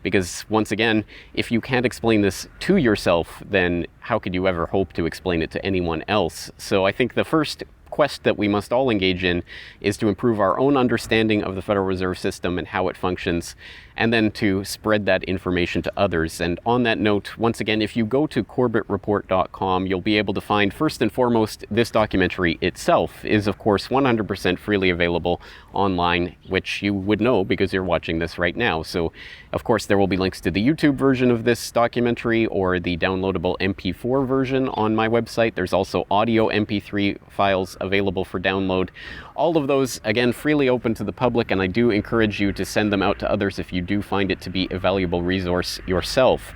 Because once again, if you can't explain this to yourself, then how could you ever hope to explain it to anyone else? So I think the first quest that we must all engage in is to improve our own understanding of the Federal Reserve System and how it functions, and then to spread that information to others. And on that note, once again, if you go to corbettreport.com, you'll be able to find, first and foremost, this documentary itself is, of course, 100% freely available online, which you would know because you're watching this right now. So, of course, there will be links to the YouTube version of this documentary or the downloadable MP4 version on my website. There's also audio MP3 files available for download. All of those, again, freely open to the public, and I do encourage you to send them out to others if you do find it to be a valuable resource yourself.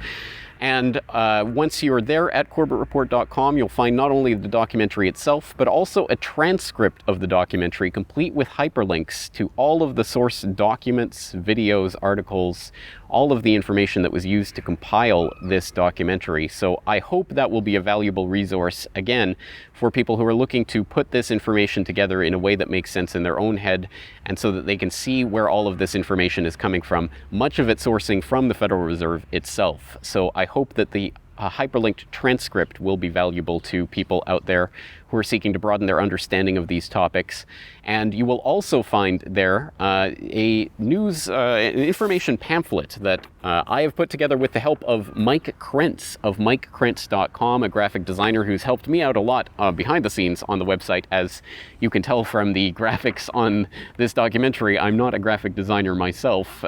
And once you're there at corbettreport.com, you'll find not only the documentary itself, but also a transcript of the documentary, complete with hyperlinks to all of the source documents, videos, articles, all of the information that was used to compile this documentary. So I hope that will be a valuable resource, again, for people who are looking to put this information together in a way that makes sense in their own head, and so that they can see where all of this information is coming from, much of it sourcing from the Federal Reserve itself. So I hope that the hyperlinked transcript will be valuable to people out there who are seeking to broaden their understanding of these topics. And you will also find there a news information pamphlet that I have put together with the help of Mike Krentz of MikeKrentz.com, a graphic designer who's helped me out a lot behind the scenes on the website. As you can tell from the graphics on this documentary, I'm not a graphic designer myself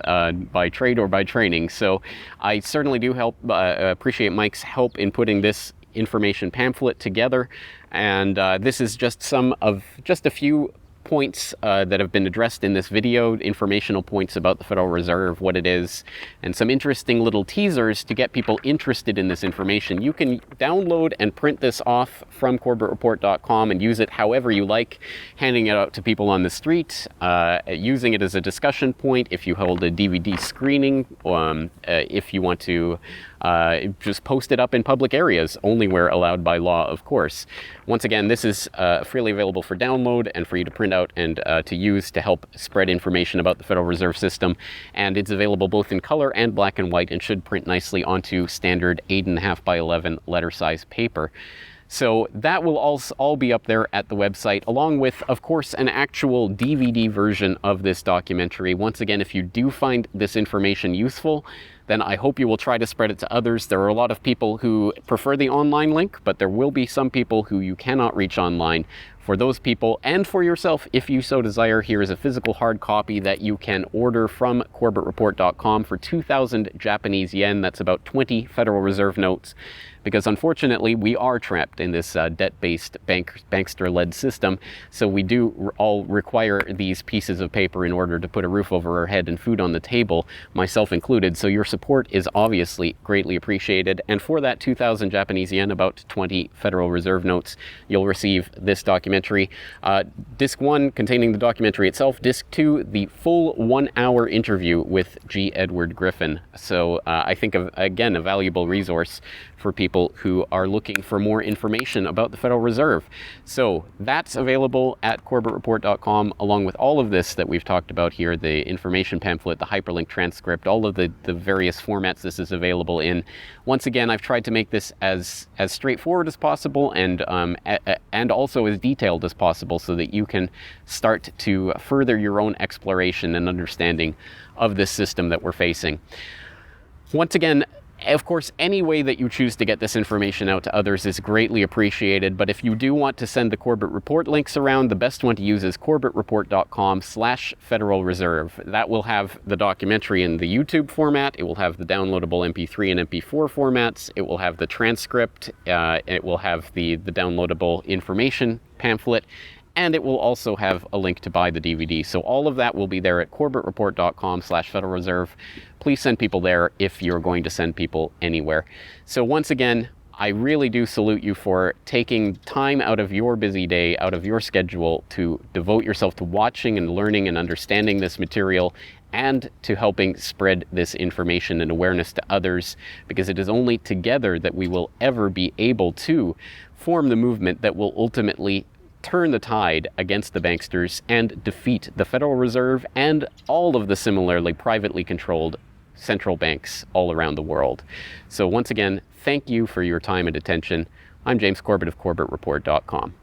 by trade or by training. So I certainly do appreciate Mike's help in putting this information pamphlet together. And this is just a few points that have been addressed in this video, informational points about the Federal Reserve, what it is, and some interesting little teasers to get people interested in this information. You can download and print this off from corbettreport.com and use it however you like, handing it out to people on the street, using it as a discussion point if you hold a DVD screening, if you want to just post it up in public areas, only where allowed by law, of course. Once again, this is freely available for download and for you to print out and to use to help spread information about the Federal Reserve System. And it's available both in color and black and white and should print nicely onto standard 8.5 by 11 letter size paper. So that will all be up there at the website, along with, of course, an actual DVD version of this documentary. Once again, if you do find this information useful, then I hope you will try to spread it to others. There are a lot of people who prefer the online link, but there will be some people who you cannot reach online. For those people, and for yourself, if you so desire, here is a physical hard copy that you can order from corbettreport.com for 2,000 Japanese yen. That's about 20 Federal Reserve notes. Because unfortunately, we are trapped in this debt-based bankster-led system. So we do all require these pieces of paper in order to put a roof over our head and food on the table, myself included. So your support is obviously greatly appreciated. And for that 2,000 Japanese yen, about 20 Federal Reserve notes, you'll receive this documentary. Disc 1 containing the documentary itself. Disc 2, the full 1-hour interview with G. Edward Griffin. So I think, again, a valuable resource for people who are looking for more information about the Federal Reserve. So that's available at corbettreport.com, along with all of this that we've talked about here, the information pamphlet, the hyperlink transcript, all of the various formats this is available in. Once again, I've tried to make this as straightforward as possible and also as detailed as possible so that you can start to further your own exploration and understanding of this system that we're facing. Once again, of course, any way that you choose to get this information out to others is greatly appreciated, but if you do want to send the Corbett Report links around, the best one to use is corbettreport.com/Federal Reserve. That will have the documentary in the YouTube format, it will have the downloadable MP3 and MP4 formats, it will have the transcript, it will have the downloadable information pamphlet, And it will also have a link to buy the DVD. So all of that will be there at corbettreport.com/Federal Reserve. Please send people there if you're going to send people anywhere. So once again, I really do salute you for taking time out of your busy day, out of your schedule, to devote yourself to watching and learning and understanding this material, and to helping spread this information and awareness to others, because it is only together that we will ever be able to form the movement that will ultimately turn the tide against the banksters and defeat the Federal Reserve and all of the similarly privately controlled central banks all around the world. So once again, thank you for your time and attention. I'm James Corbett of CorbettReport.com.